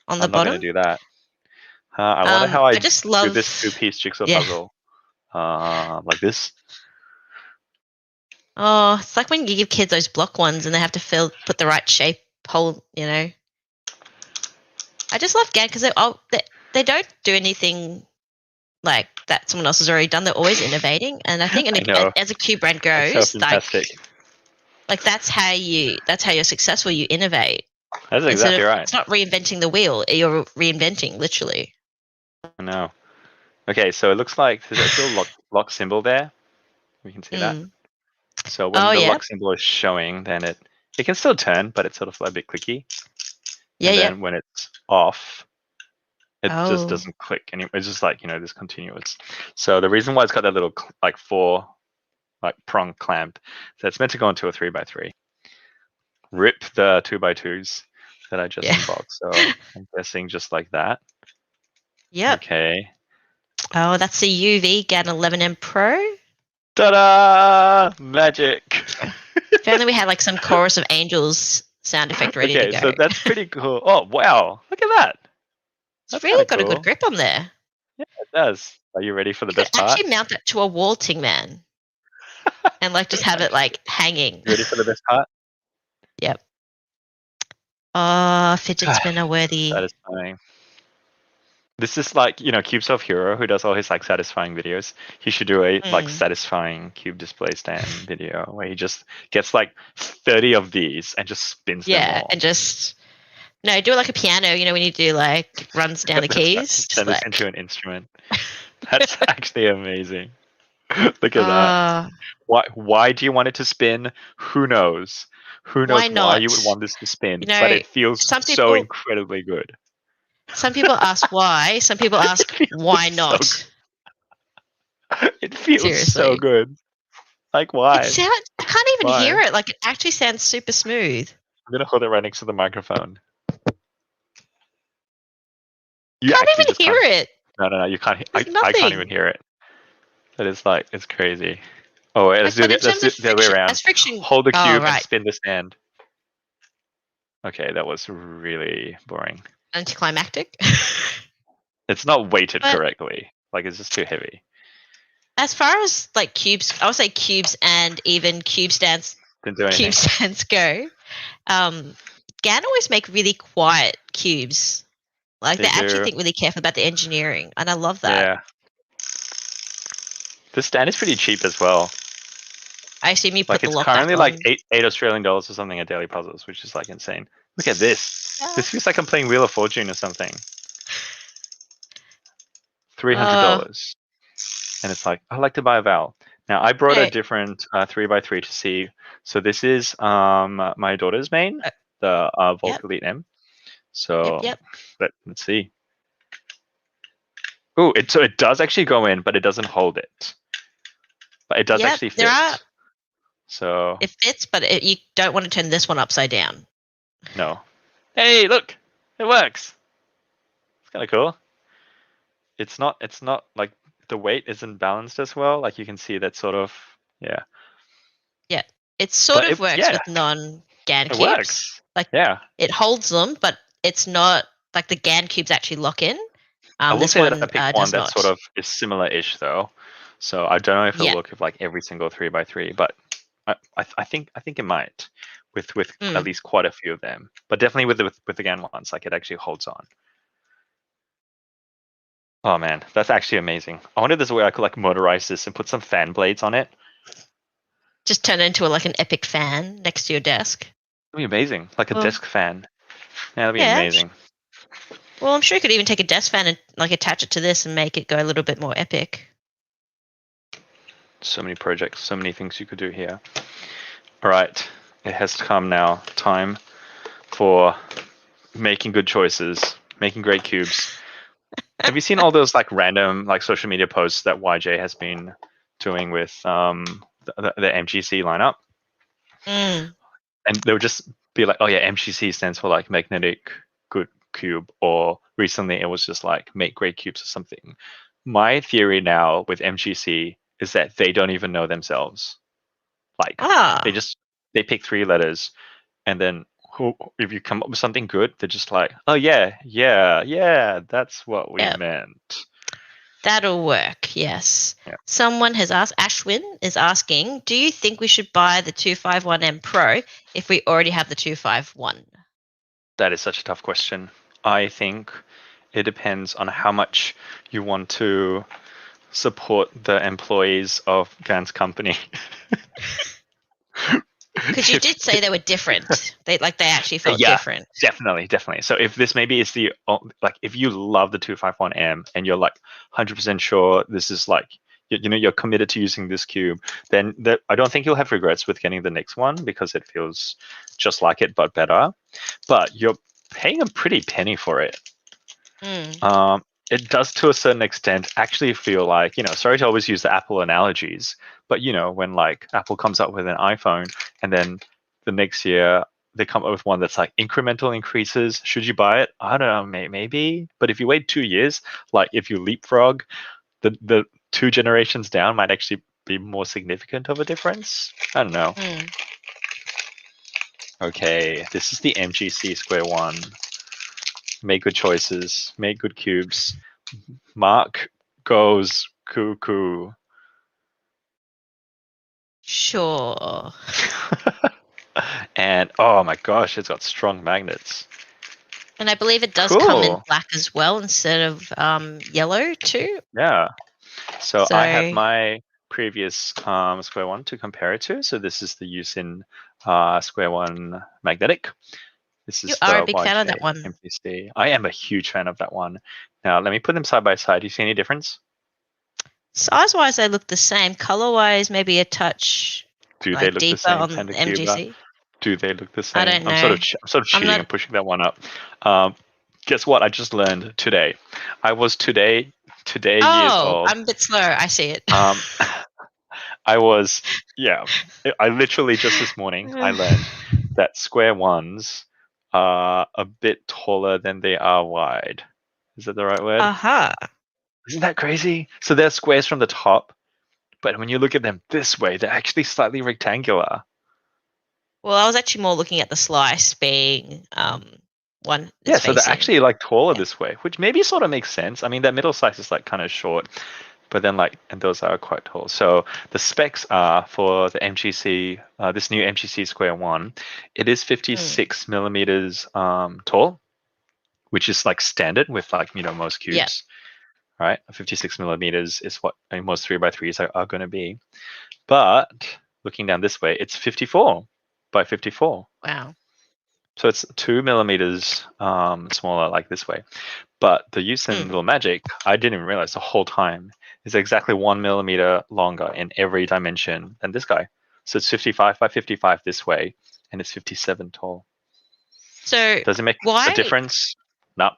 on the bottom. I'm not going to do that. I wonder how I just do this two-piece jigsaw puzzle. Like this. Oh, it's like when you give kids those block ones and they have to put the right shape hole. I just love GAN because they don't do anything like that someone else has already done. They're always innovating, and I think as a cube brand goes, like that's how you're successful. You innovate. That's exactly right. It's not reinventing the wheel. You're reinventing, literally. I know. Okay, so it looks like there's a little lock symbol there. We can see that. So when the lock symbol is showing, then it can still turn, but it's sort of a bit clicky. And then when it's off, it just doesn't click. And it's just like, this continuous. So the reason why it's got that little like 4 like prong clamp, so it's meant to go into a 3x3. Rip the 2x2s that I just unboxed. So I'm guessing just like that. Yep. Okay. Oh, that's the UV GAN 11M Pro. Ta-da! Magic. If only we had like some chorus of angels sound effect ready to go. Okay, so that's pretty cool. Oh, wow. Look at that. It's really got a good grip on there. Yeah, it does. Are you ready for the best part? Actually mount that to a wall, Tingman. And like just have it like hanging. Ready for the best part? Yep. Oh, fidget spinner worthy. Satisfying. This is like, CubeSoft Hero, who does all his like satisfying videos. He should do a like satisfying cube display stand video where he just gets like 30 of these and just spins them all. Yeah, and just do it like a piano, when you do like runs down the keys. Turn this into an instrument. That's actually amazing. Look at that. Why do you want it to spin? Who knows? Who Why knows why you not? would want this to spin, You but know, it feels some so people incredibly good. some people ask why. Some people It ask feels why so not. good. It feels so Seriously. good. Like It why? sounds I can't even Why? hear it. Like it actually sounds super smooth. I'm gonna hold it right next to the microphone. You Can't actually even just hear can't. it. No. You can't. There's I can't even nothing. hear it. That is like it's crazy. Oh wait, Like, but in let's terms do of it the other way friction, around. as friction. Hold the Oh, cube and right. spin the stand. Okay, that was really boring. Anticlimactic. It's not weighted But correctly. Like it's just too heavy. as far as like cubes, I would say cubes and even Didn't do cube anything. stands go. GAN always make really quiet cubes. Like They they actually do. think really careful about the engineering, and I love that. Yeah. The stand is pretty cheap as well. I assume you put Like the it's lock back currently like on. eight Australian dollars or something at Daily Puzzles, which is like insane. Look at this. Yeah. This feels like I'm playing Wheel of Fortune or something. Uh, $300. And it's like, I'd like to buy a vowel. Now I brought a hey, different 3x3 to see. So this is my daughter's main, uh, the yep, Volk Elite M. So yep. let's see. Oh, so it does actually go in, but it doesn't hold it. But it does Yep, actually there fit. are. So It fits, but you don't want to turn this one upside down. no. Hey, look, it works. It's kind of cool. It's not like the weight isn't balanced as well. Like you can see that sort of yeah. Yeah, it sort But of it works yeah, with non-GAN it cubes. works. Like Yeah. it holds them, but it's not like the GAN cubes actually lock in. I will This say that I one picked one does that sort not. of is similar-ish though. So I don't know if it'll Yeah. look like every single 3x3, but I think it might with at Mm. least quite a few of them. But definitely with the GAN ones, like it actually holds on. Oh man, that's actually amazing. I wonder if there's a way I could like motorize this and put some fan blades on it. Just turn it into like an epic fan next to your desk. That'd be amazing. Like a Well, desk fan. Yeah, that'd be yeah. amazing. Well, I'm sure you could even take a desk fan and like attach it to this and make it go a little bit more epic. So many projects, so many things you could do here. All right, it has come now. Time for making good choices, making great cubes. Have you seen all those like random like social media posts that YJ has been doing with the MGC lineup? Mm. And they would just be like, "Oh yeah, MGC stands for like magnetic good cube," or recently it was just like make great cubes or something. My theory now with MGC is that they don't even know themselves. Like they Ah, just they pick three letters, and then if you come up with something good, they're just like, "Oh yeah, that's what we yeah. meant." That'll work, yes. Yeah, Someone has asked, Ashwin is asking, do you think we should buy the 251M Pro if we already have the 251? that is such a tough question. I think it depends on how much you want to support the employees of GAN's company. Because you did say they were different. They actually felt Yeah, different. definitely. So if this maybe is the like if you love the 251M and you're like 100% sure this is like you're committed to using this cube, then I don't think you'll have regrets with getting the next one because it feels just like it but better. But you're paying a pretty penny for it. Mm. It does to a certain extent actually feel like, sorry to always use the Apple analogies, but when like Apple comes up with an iPhone and then the next year they come up with one that's like incremental increases, should you buy it? I don't know, maybe. But if you wait 2 years, like if you leapfrog, the two generations down might actually be more significant of a difference. I don't know. Mm. Okay, this is the MGC Square-1. Make good choices, make good cubes. Mark goes cuckoo. Sure. And oh my gosh, it's got strong magnets. And I believe it does come in Cool. black as well instead of yellow too. Yeah. So I have So my previous Square-1 to compare it to. So this is the Usin Square-1 magnetic. This you is are a the big fan of that YJ one. MPC. I am a huge fan of that one. Now let me put them side by side. Do you see any difference? Size-wise, they look the same. Color-wise, maybe a touch Do they like look the deeper same, on Panda Cube? MGC. Do they look the same? I don't know. I'm sort of cheating not- and pushing that one up. Guess what? I just learned today. I was today years Oh, old. I'm a bit slow. I see it. I was, yeah. I literally just this morning I learned that square ones are a bit taller than they are wide. Is that the right word? Aha. Isn't that crazy? So they're squares from the top, but when you look at them this way, they're actually slightly rectangular. Well, I was actually more looking at the slice being one Yeah, that's so they're facing. actually like taller Yeah. this way, which maybe sort of makes sense. I mean, that middle slice is like kind of short, but then like, and those are quite tall. So the specs are for the MGC, this new MGC Square-1, it is 56 millimeters tall, which is like standard with like, most Yeah. cubes, right? 56 millimeters is what most 3x3s are going to be. But looking down this way, it's 54 by 54. Wow. So it's 2 millimeters smaller like this way. But the use in Little Magic, I didn't even realize the whole time, is exactly 1 millimeter longer in every dimension than this guy. So it's 55 by 55 this way, and it's 57 tall. So Does it make a difference? No.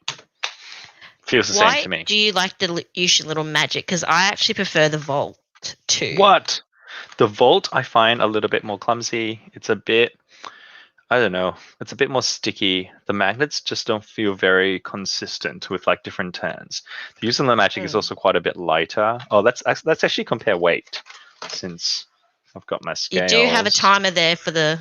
Feels the same to me. Why do you like the Yushin Little Magic? Because I actually prefer the Vault too. What? The Volt I find a little bit more clumsy. It's a bit, I don't know, it's a bit more sticky. The magnets just don't feel very consistent with like different turns. The use of the magic is also quite a bit lighter. Oh, let's actually compare weight, since I've got my scales. You do have a timer there for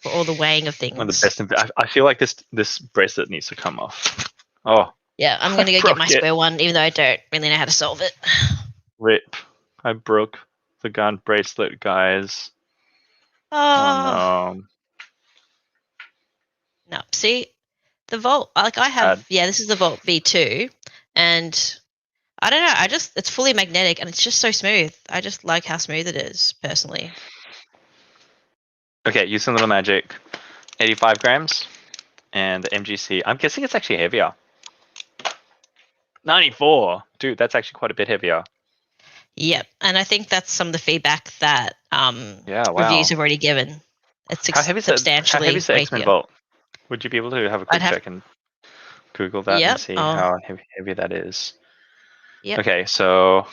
all the weighing of things. One of the best. I feel like this bracelet needs to come off. Oh. Yeah, I'm gonna go get my Square-1, even though I don't really know how to solve it. Rip. I broke the GAN bracelet, guys. Oh no. No, see, the Vault, like I have, this is the Vault V2, and I don't know, it's fully magnetic and it's just so smooth. I just like how smooth it is, personally. Okay, use some Little Magic, 85 grams, and the MGC, I'm guessing it's actually heavier. 94, dude, that's actually quite a bit heavier. Yep, and I think that's some of the feedback that reviews have already given. It's substantially how heavy is the X-Men Vault? Would you be able to have a quick check and Google that and see how heavy that is? Yep. Okay, so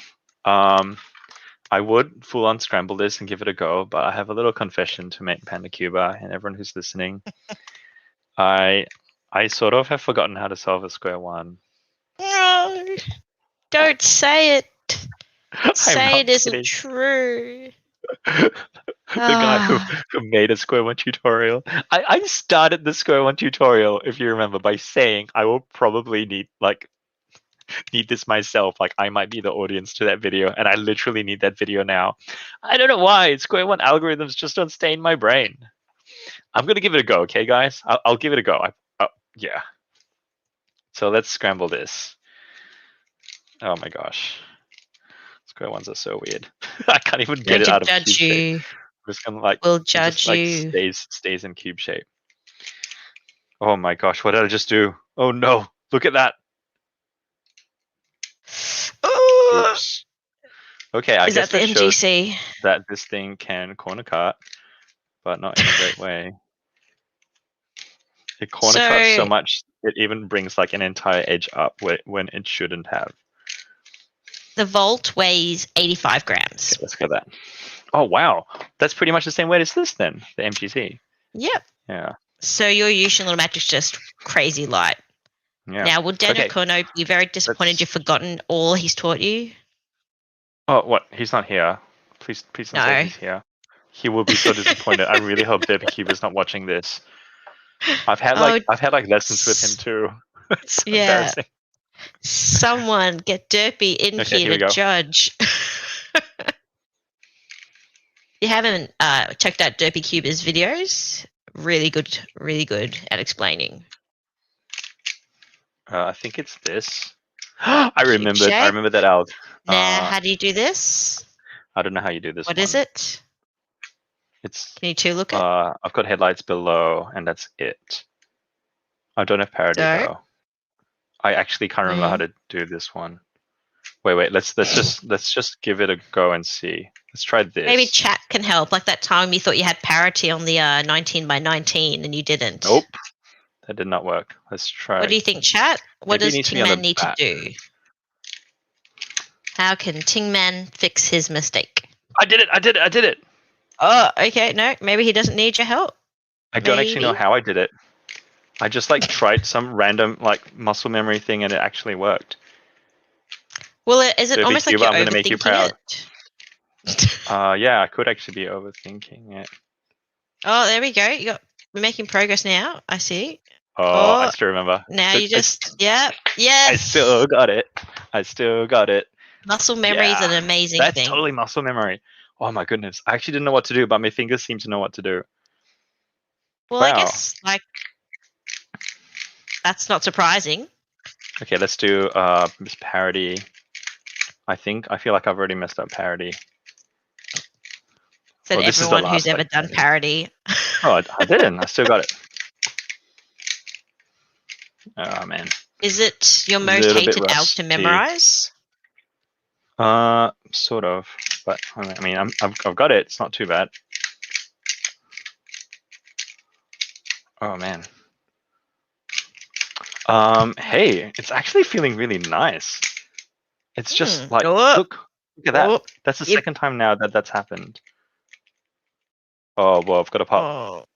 I would full on scramble this and give it a go, but I have a little confession to make, Panda Cuba and everyone who's listening. I sort of have forgotten how to solve a Square-1. No, don't say it. Say it isn't true. The guy who made a Square-1 tutorial. I started the Square-1 tutorial, if you remember, by saying I will probably need this myself. Like, I might be the audience to that video, and I literally need that video now. I don't know why. Square-1 algorithms just don't stay in my brain. I'm gonna give it a go, okay, guys? I'll give it a go. Yeah. So let's scramble this. Oh my gosh. Square-1s are so weird. I can't even get it out of cube shape. I'm just gonna we'll judge you. Stays in cube shape. Oh my gosh, what did I just do? Oh no, look at that. Oops. Okay, I guess that shows that this thing can corner cut, but not in a great way. It corner cuts so much it even brings like an entire edge up when it shouldn't have. The Vault weighs 85 grams. Okay, let's go that. Oh wow, that's pretty much the same weight as this then, the MGC. Yep. Yeah. So your Yushin Little Magic's just crazy light. Yeah. Now, would Daniel Kono be very disappointed you've forgotten all he's taught you? Oh, what? He's not here. Please don't say he's here. He will be so disappointed. I really hope Derpy is not watching this. I've had like lessons with him too. It's so embarrassing. Someone get Derpy in here to judge. You haven't checked out Derpy Cuba's videos? Really good at explaining. I think it's this. I remember that out. Now, how do you do this? I don't know how you do this. What is it? Can you two look at? I've got headlights below, and that's it. I don't have parity though. I actually can't remember how to do this one. Wait. Let's just give it a go and see. Let's try this. Maybe chat can help. Like that time you thought you had parity on the 19 by 19 and you didn't. Nope, that did not work. Let's try. What do you think, chat? What Maybe it does needs to be on the Tingman need back. to do? How can Tingman fix his mistake? I did it. Oh, okay. No, maybe he doesn't need your help. I don't actually know Maybe. how I did it. I just like tried some random like muscle memory thing and it actually worked. Well, is it So almost like VTuber, you're I'm gonna make you overthinking proud. it? Yeah, I could actually be overthinking it. Oh, there we go. We're making progress now. I see. Oh, I still remember. Now you just, yeah, yes. I still got it. Muscle memory is an amazing That's thing. totally muscle memory. Oh my goodness. I actually didn't know what to do, but my fingers seem to know what to do. Well, Wow. I guess, like, that's not surprising. Okay, let's do this parody. I feel like I've already messed up parody. Said Well, this is the everyone who's last, ever done parody. Oh, I didn't. I still got it. Oh man. Is it your most Little bit hated alg rusty. to memorize? Sort of, but I mean, I've got it. It's not too bad. Oh man. Hey, it's actually feeling really nice. It's just like look at that. That's the second time now that that's happened. Oh well, I've got a pop.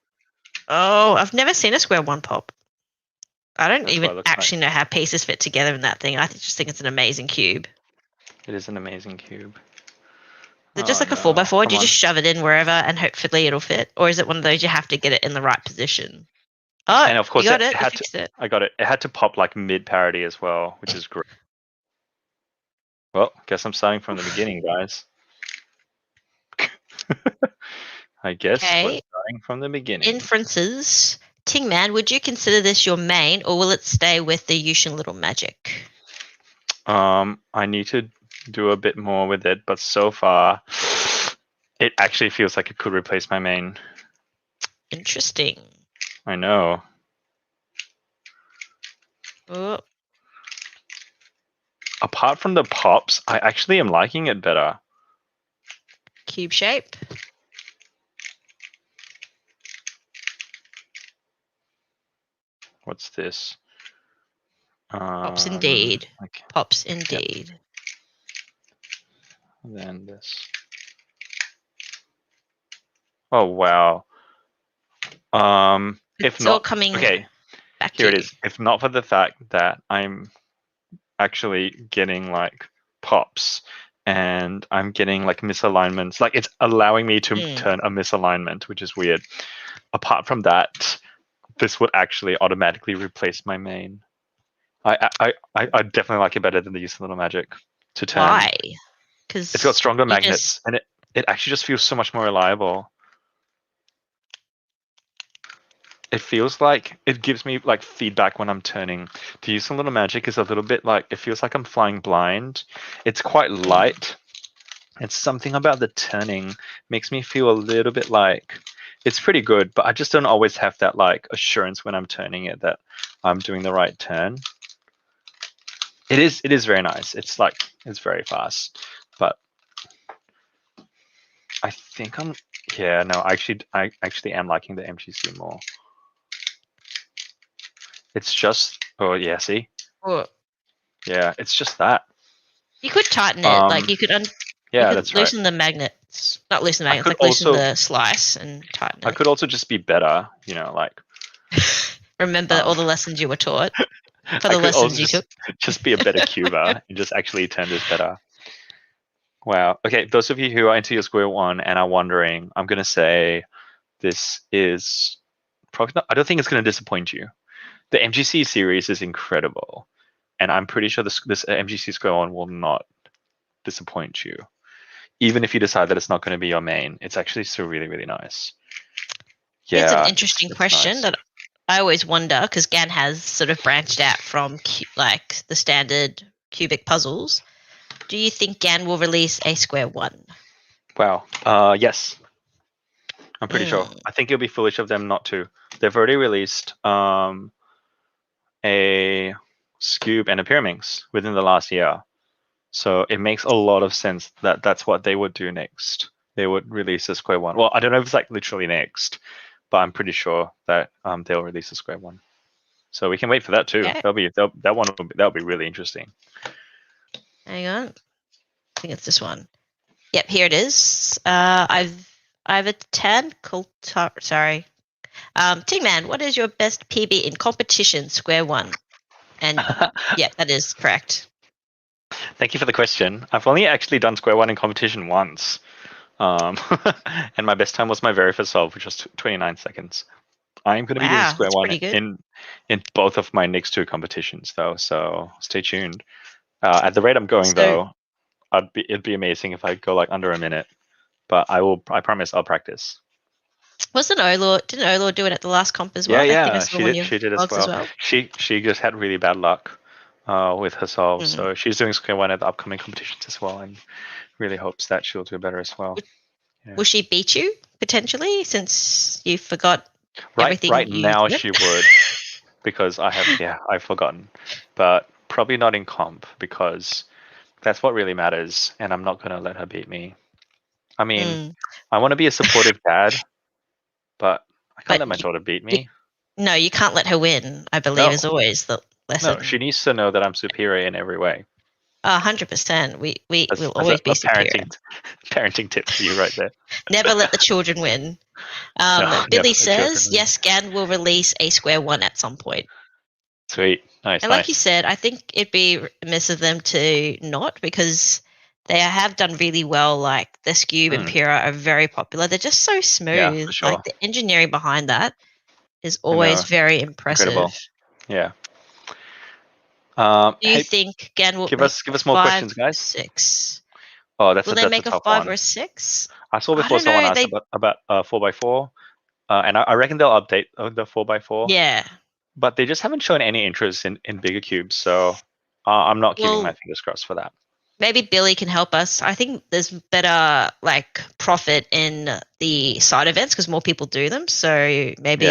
Oh, I've never seen a Square-1 pop. I don't That's even actually know how pieces fit together in that thing. I just think it's an amazing cube. It is an amazing cube. Is it just like a 4x4? Do you just shove it in wherever and hopefully it'll fit? Or is it one of those you have to get it in the right position? Oh, and of course you got it it. had to, I got it. It had to pop like mid parody as well, which is great. Well, guess I'm starting from the beginning, guys. I guess we're starting from the beginning. Inferences. Tingman, would you consider this your main, or will it stay with the Yushin Little Magic? I need to do a bit more with it, but so far, it actually feels like it could replace my main. Interesting. I know. Oh. Apart from the pops, I actually am liking it better. Cube shape. What's this? Pops indeed. Okay. Pops indeed. Yep. And then this. Oh wow. If It's not, all coming okay. Back Here to it is. If not for the fact that I'm actually getting like pops and I'm getting like misalignments, like it's allowing me to turn a misalignment, which is weird. Apart from that, this would actually automatically replace my main. I definitely like it better than the use of Little Magic to turn. Why? Because it's got stronger magnets and it actually just feels so much more reliable. It feels like it gives me like feedback when I'm turning. To use a Little Magic is a little bit like, it feels like I'm flying blind. It's quite light. It's something about the turning makes me feel a little bit like it's pretty good, but I just don't always have that like assurance when I'm turning it that I'm doing the right turn. It is very nice. It's like, it's very fast, but I think I actually am liking the MGC more. It's just, oh yeah, see? Oh. Yeah, it's just that. You could tighten it, like you could loosen the magnets. Not loosen the magnets, like loosen the slice and tighten it. I could also just be better, you know, like remember all the lessons you were taught for the lessons you took. Just be a better cuber and just actually turn this better. Wow. Okay, those of you who are into your Square-1 and are wondering, I'm gonna say this is probably not, I don't think it's gonna disappoint you. The MGC series is incredible, and I'm pretty sure this MGC Square-1 will not disappoint you. Even if you decide that it's not going to be your main, it's actually still really, really nice. Yeah, it's an interesting question that I always wonder, because GAN has sort of branched out from like the standard cubic puzzles. Do you think GAN will release a Square-1? Wow. Yes. I'm pretty sure. I think it'll be foolish of them not to. They've already released a Scoob and a Pyraminx within the last year. So it makes a lot of sense that that's what they would do next. They would release a Square-1. Well, I don't know if it's like literally next, but I'm pretty sure that they'll release a Square-1. So we can wait for that too. Okay. That'll be really interesting. Hang on. I think it's this one. Yep, here it is. I have a 10. Sorry. Tingman, what is your best PB in competition? Square-1. And yeah, that is correct. Thank you for the question. I've only actually done Square-1 in competition once. And my best time was my very first solve, which was 29 seconds. I'm going to be doing Wow, that's Square-1 pretty good. in both of my next 2 competitions, though. So stay tuned. At the rate I'm going, So- though, it'd be amazing if I go like under a minute. But I promise I'll practice. Didn't Olor do it at the last comp as well? I think I saw one of your She did vlogs as well. She just had really bad luck with her solve, so she's doing Square-1 at the upcoming competitions as well, and really hopes that she'll do better as well. Yeah. Will she beat you potentially since you forgot everything? Right now she would, because I've forgotten, but probably not in comp because that's what really matters, and I'm not gonna let her beat me. I mean, I want to be a supportive dad, but I can't let my daughter beat me. No, you can't let her win, I believe, is always the lesson. No, she needs to know that I'm superior in every way. 100%. We will always be superior. Parenting tip for you right there. Never let the children win. Billy says, yes, GAN will release a Square-1 at some point. Sweet. Nice. And like you said, I think it'd be remiss of them to not, because they have done really well. Like the Scube and Pira are very popular. They're just so smooth. Yeah, for sure. Like the engineering behind that is always very impressive. Incredible. Yeah. Do you think GAN will give us more questions, guys? 6? Oh, that's will they make a 5 or 6? I saw before someone asked about 4x4, and I reckon they'll update the 4x4. Yeah. But they just haven't shown any interest in bigger cubes, so I'm not keeping my fingers crossed for that. Maybe Billy can help us. I think there's better like profit in the side events because more people do them. So maybe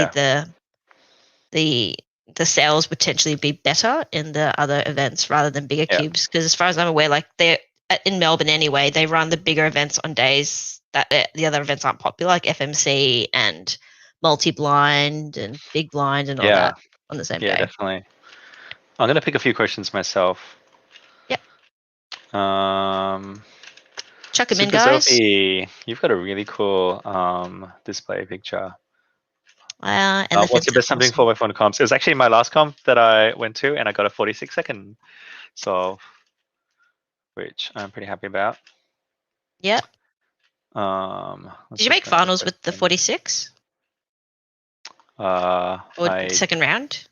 the sales potentially be better in the other events rather than bigger cubes. Because as far as I'm aware, like they're in Melbourne anyway, they run the bigger events on days that the other events aren't popular, like FMC and multi-blind and big blind and all that on the same day. Yeah, definitely. I'm going to pick a few questions myself. Yep. Chuck them in, guys. Sophie, you've got a really cool display picture. And what's your best time doing 4x4 comps? It was actually my last comp that I went to, and I got a 46-second solve, which I'm pretty happy about. Yep. Did you make finals with the 46? Or second round?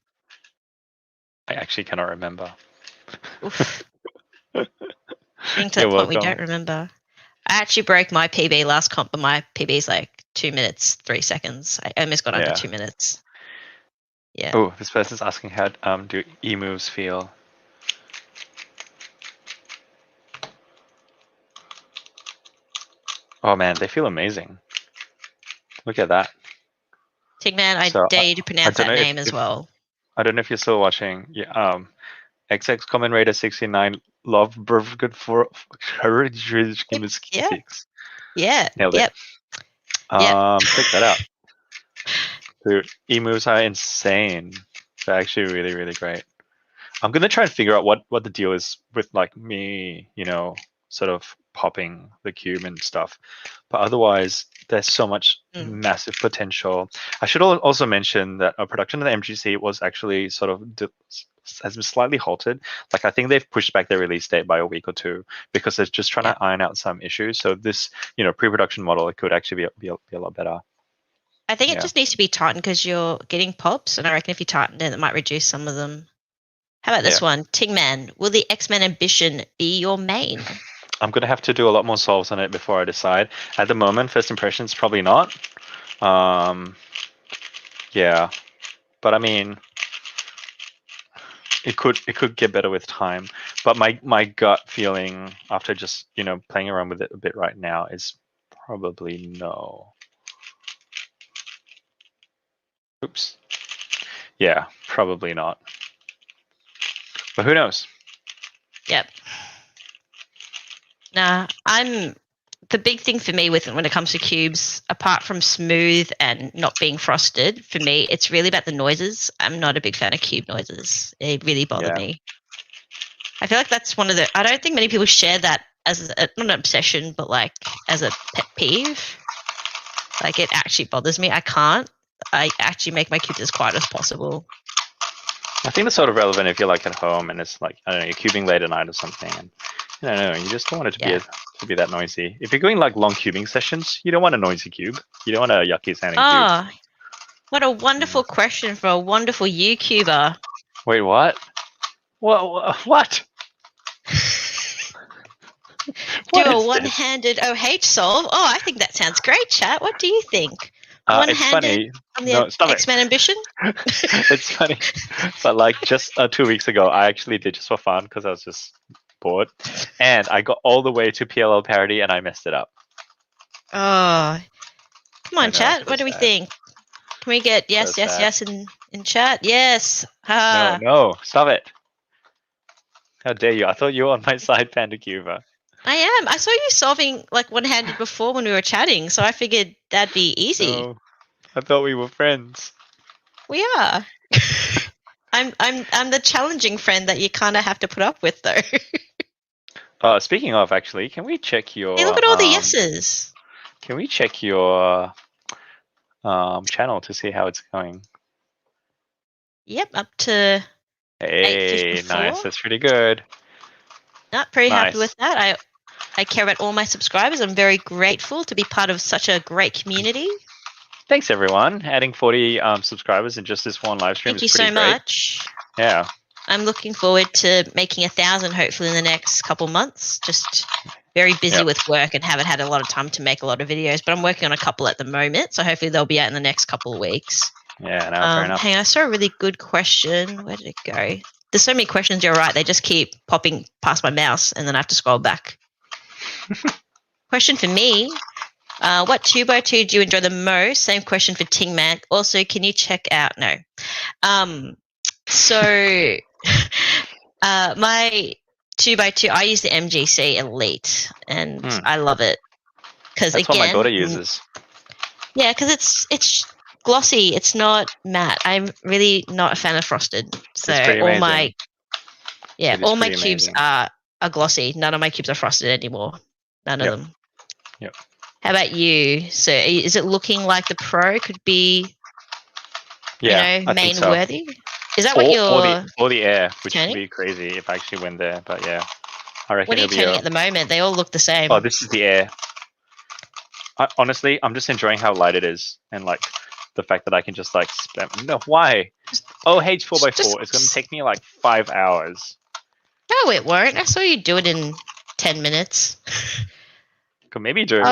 I actually cannot remember. Oof. Getting to that point we don't remember. I actually broke my PB last comp, but my PB is like 2 minutes, 3 seconds. I almost got under 2 minutes. Yeah. Oh, this person's asking how do e-moves feel? Oh man, they feel amazing. Look at that. Tingman, I dare you to pronounce that name as well. I don't know if you're still watching. Yeah. XX Common Raider 69 Love Good for Courage Game is 6. Yeah. Nailed it. Check that out. Dude, e-moves are insane. They're actually really, really great. I'm gonna try and figure out what the deal is with like me, sort of popping the cube and stuff. But otherwise, there's so much massive potential. I should also mention that our production of the MGC was actually sort of has been slightly halted. Like I think they've pushed back their release date by a week or 2 because they're just trying to iron out some issues. So this, pre-production model, it could actually be a lot better. I think it just needs to be tightened because you're getting pops, and I reckon if you tighten it, it might reduce some of them. How about this one? Tingman, will the X-Men Ambition be your main? I'm going to have to do a lot more solves on it before I decide. At the moment, first impressions, probably not. Yeah. But I mean, it could get better with time. But my gut feeling after just, playing around with it a bit right now is probably no. Oops. Yeah, probably not. But who knows? Yep. Nah, the big thing for me when it comes to cubes, apart from smooth and not being frosted, for me, it's really about the noises. I'm not a big fan of cube noises. They really bother me. I feel like that's one of the. I don't think many people share that as not an obsession, but like as a pet peeve. Like it actually bothers me. I can't. I actually make my cubes as quiet as possible. I think it's sort of relevant if you're like at home and it's like, I don't know, you're cubing late at night or something, and I don't know, you just don't want it to be that noisy. If you're doing like long cubing sessions, you don't want a noisy cube. You don't want a yucky sounding cube. What a wonderful question for a wonderful YouTuber. Wait, what? What? Do a one-handed OH solve? Oh, I think that sounds great, chat. What do you think? One-handed on the X-Men ambition? It's funny. But like just 2 weeks ago, I actually did just for fun because I was just bored. And I got all the way to PLL parity and I messed it up. Oh. Come on, chat. What do we think? Can we get yes in chat? Yes. No, stop it. How dare you? I thought you were on my side, Panda Cuba. I am. I saw you solving like one-handed before when we were chatting, so I figured that'd be easy. No, I thought we were friends. We are. I'm the challenging friend that you kind of have to put up with, though. Speaking of, actually, can we check your? Hey, look at all the yeses. Can we check your channel to see how it's going? Yep, up to. Hey, nice. That's pretty good. Not pretty happy with that. I care about all my subscribers. I'm very grateful to be part of such a great community. Thanks, everyone. Adding 40 subscribers in just this one live stream is pretty great. Thank you so much. Yeah. I'm looking forward to making 1,000 hopefully in the next couple months. Just very busy with work and haven't had a lot of time to make a lot of videos, but I'm working on a couple at the moment, so hopefully they'll be out in the next couple of weeks. Yeah, no, fair enough. Hang on, I saw a really good question. Where did it go? There's so many questions, you're right. They just keep popping past my mouse and then I have to scroll back. Question for me. What 2x2 do you enjoy the most? Same question for Tingman. Also, can you check out? No. So my 2x2, I use the MGC Elite and I love it. That's again, what my daughter uses. Yeah, because it's glossy. It's not matte. I'm really not a fan of frosted. So all my cubes are glossy. None of my cubes are frosted anymore. None of them. Yep. How about you? So is it looking like the Pro could be, main worthy? Is that what you're or the Air, which would be crazy if I actually went there. But yeah, I reckon. What are you turning at the moment? They all look the same. Oh, this is the Air. Honestly, I'm just enjoying how light it is and like the fact that I can just like spam. No, why? OH 4x4 is going to take me like 5 hours. No, it won't. I saw you do it in 10 minutes. Could maybe do it.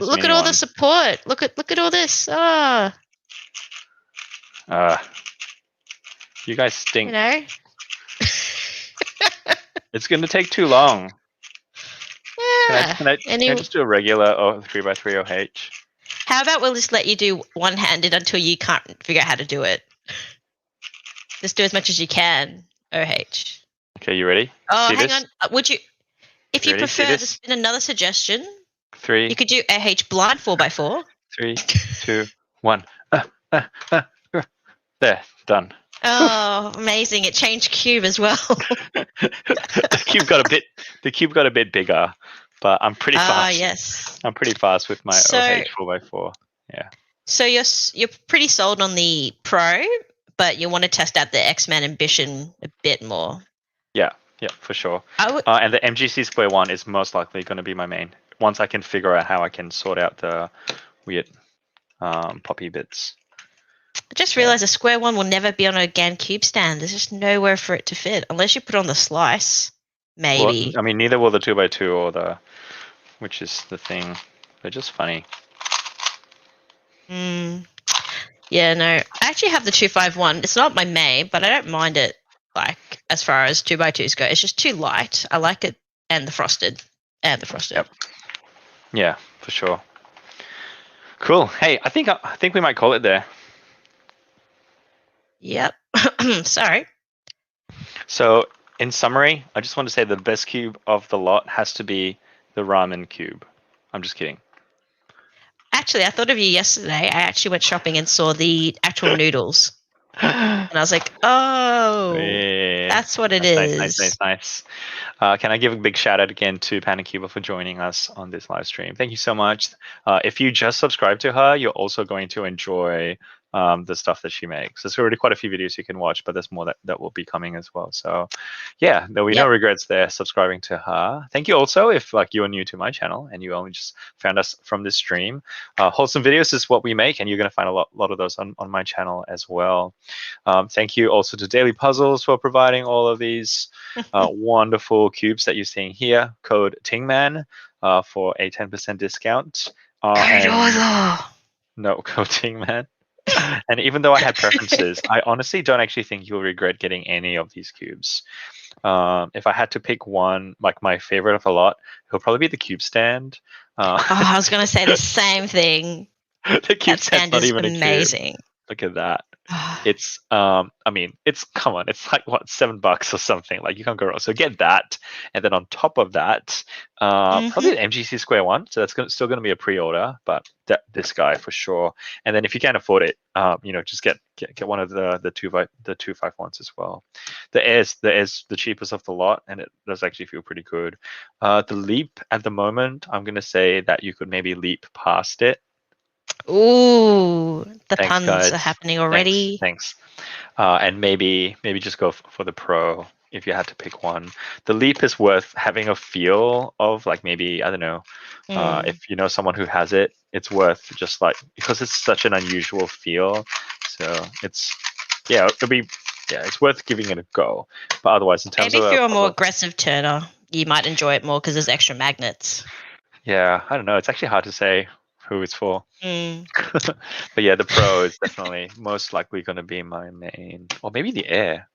Look at all the support. Look at all this. You guys stink. You know. It's going to take too long. Yeah. Can I just do a regular 3x3 OH? How about we'll just let you do one-handed until you can't figure out how to do it? Just do as much as you can, OH. Okay, you ready? Oh, hang on. Would you, if you prefer, there's been another suggestion. 3. You could do OH blind 4x4. 3, 2, 1. There, done. Oh, amazing! It changed cube as well. The cube got a bit bigger, but I'm pretty fast. Yes. I'm pretty fast with my OH 4x4. Yeah. So you're pretty sold on the Pro, but you want to test out the X-Men Ambition a bit more. Yeah, for sure. And the MGC Square-1 is most likely going to be my main. Once I can figure out how I can sort out the weird poppy bits. I just realized a Square-1 will never be on a GAN cube stand. There's just nowhere for it to fit unless you put on the slice. Maybe. Well, I mean, neither will the 2x2 or which is the thing. They're just funny. Yeah, no. I actually have the 251. It's not my main, but I don't mind it. Like as far as 2x2s go, it's just too light. I like it, and the frosted. Yep. Yeah, for sure. Cool. Hey, I think we might call it there. Yep. Sorry. So, in summary, I just want to say the best cube of the lot has to be the ramen cube. I'm just kidding. Actually, I thought of you yesterday. I actually went shopping and saw the actual noodles. And I was like, oh, Yeah. that's what it Nice. is. Can I give a big shout out again to Panda Cuba for joining us on this live stream? Thank you so much. If you just subscribe to her, you're also going to enjoy the stuff that she makes. There's already quite a few videos you can watch, but there's more that will be coming as well. So yeah, there'll be no regrets there subscribing to her. Thank you also if like you're new to my channel and you only just found us from this stream. Wholesome videos is what we make, and you're going to find a lot of those on my channel as well. Thank you also to Daily Puzzles for providing all of these wonderful cubes that you're seeing here. Code TINGMAN for a 10% discount. No, code TINGMAN. And even though I had preferences, I honestly don't actually think you'll regret getting any of these cubes. If I had to pick one, like my favorite of a lot, it'll probably be the cube stand. I was going to say the same thing. The cube stand's not even amazing. A cube. Look at that. It's I mean, it's come on, it's like what, $7 or something. Like you can't go wrong. So get that, and then on top of that, probably an MGC Square-1. So that's still going to be a pre-order, but this guy for sure. And then if you can't afford it, just get one of the 251s as well. The air's the cheapest of the lot, and it does actually feel pretty good. The leap at the moment, I'm going to say that you could maybe leap past it. Ooh, the puns guys. are happening already. Thanks. And maybe just go for the Pro if you had to pick one. The Leap is worth having a feel of, like maybe, I don't know, if you know someone who has it, it's worth just like, because it's such an unusual feel. So it's worth giving it a go. But otherwise, in terms maybe of if you're a more aggressive turner, you might enjoy it more because there's extra magnets. Yeah, I don't know. It's actually hard to say who it's for. But yeah, the Pro is definitely most likely going to be my main, or maybe the Air.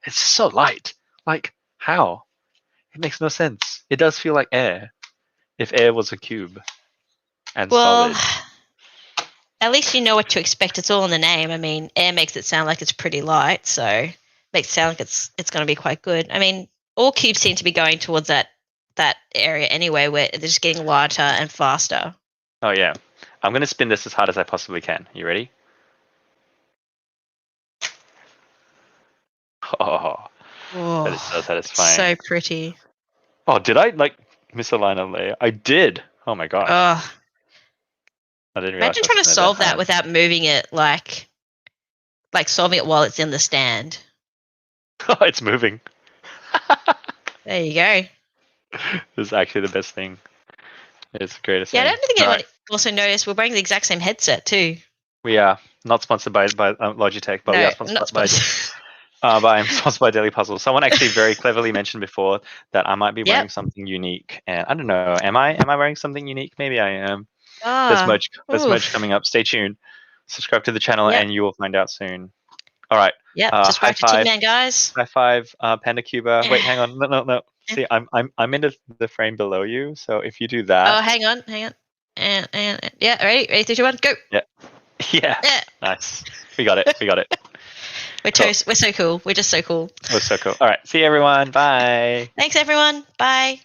It's so light. Like, how? It makes no sense. It does feel like air. If air was a cube and solid. At least you know what to expect. It's all in the name. I mean, air makes it sound like it's pretty light, so makes it sound like it's going to be quite good. I mean, all cubes seem to be going towards that area anyway, where they're just getting lighter and faster. Oh yeah. I'm going to spin this as hard as I possibly can. You ready? Oh, that is so satisfying. So pretty. Oh, did I miss a line of layer? I did. Oh my gosh. I didn't realize. Imagine trying to solve that without moving it, like solving it while it's in the stand. Oh, it's moving. There you go. This is actually the best thing. It's the greatest thing. I don't think anyone also noticed we're wearing the exact same headset too. We are not sponsored by Logitech, but we are sponsored but I'm sponsored by Daily Puzzles. Someone actually very cleverly mentioned before that I might be wearing something unique, and I don't know. Am I wearing something unique? Maybe I am. There's merch coming up. Stay tuned. Subscribe to the channel, and you will find out soon. All right. Yeah. Subscribe to TINGMAN, guys. High five, Panda Cuba. Wait, hang on. No. See, I'm in the frame below you. So if you do that. Oh, hang on. And yeah, ready? 3, 2, 1, go. Yeah. Nice. We got it. We're so cool. We're just so cool. We're so cool. All right. See you, everyone. Bye. Thanks, everyone. Bye.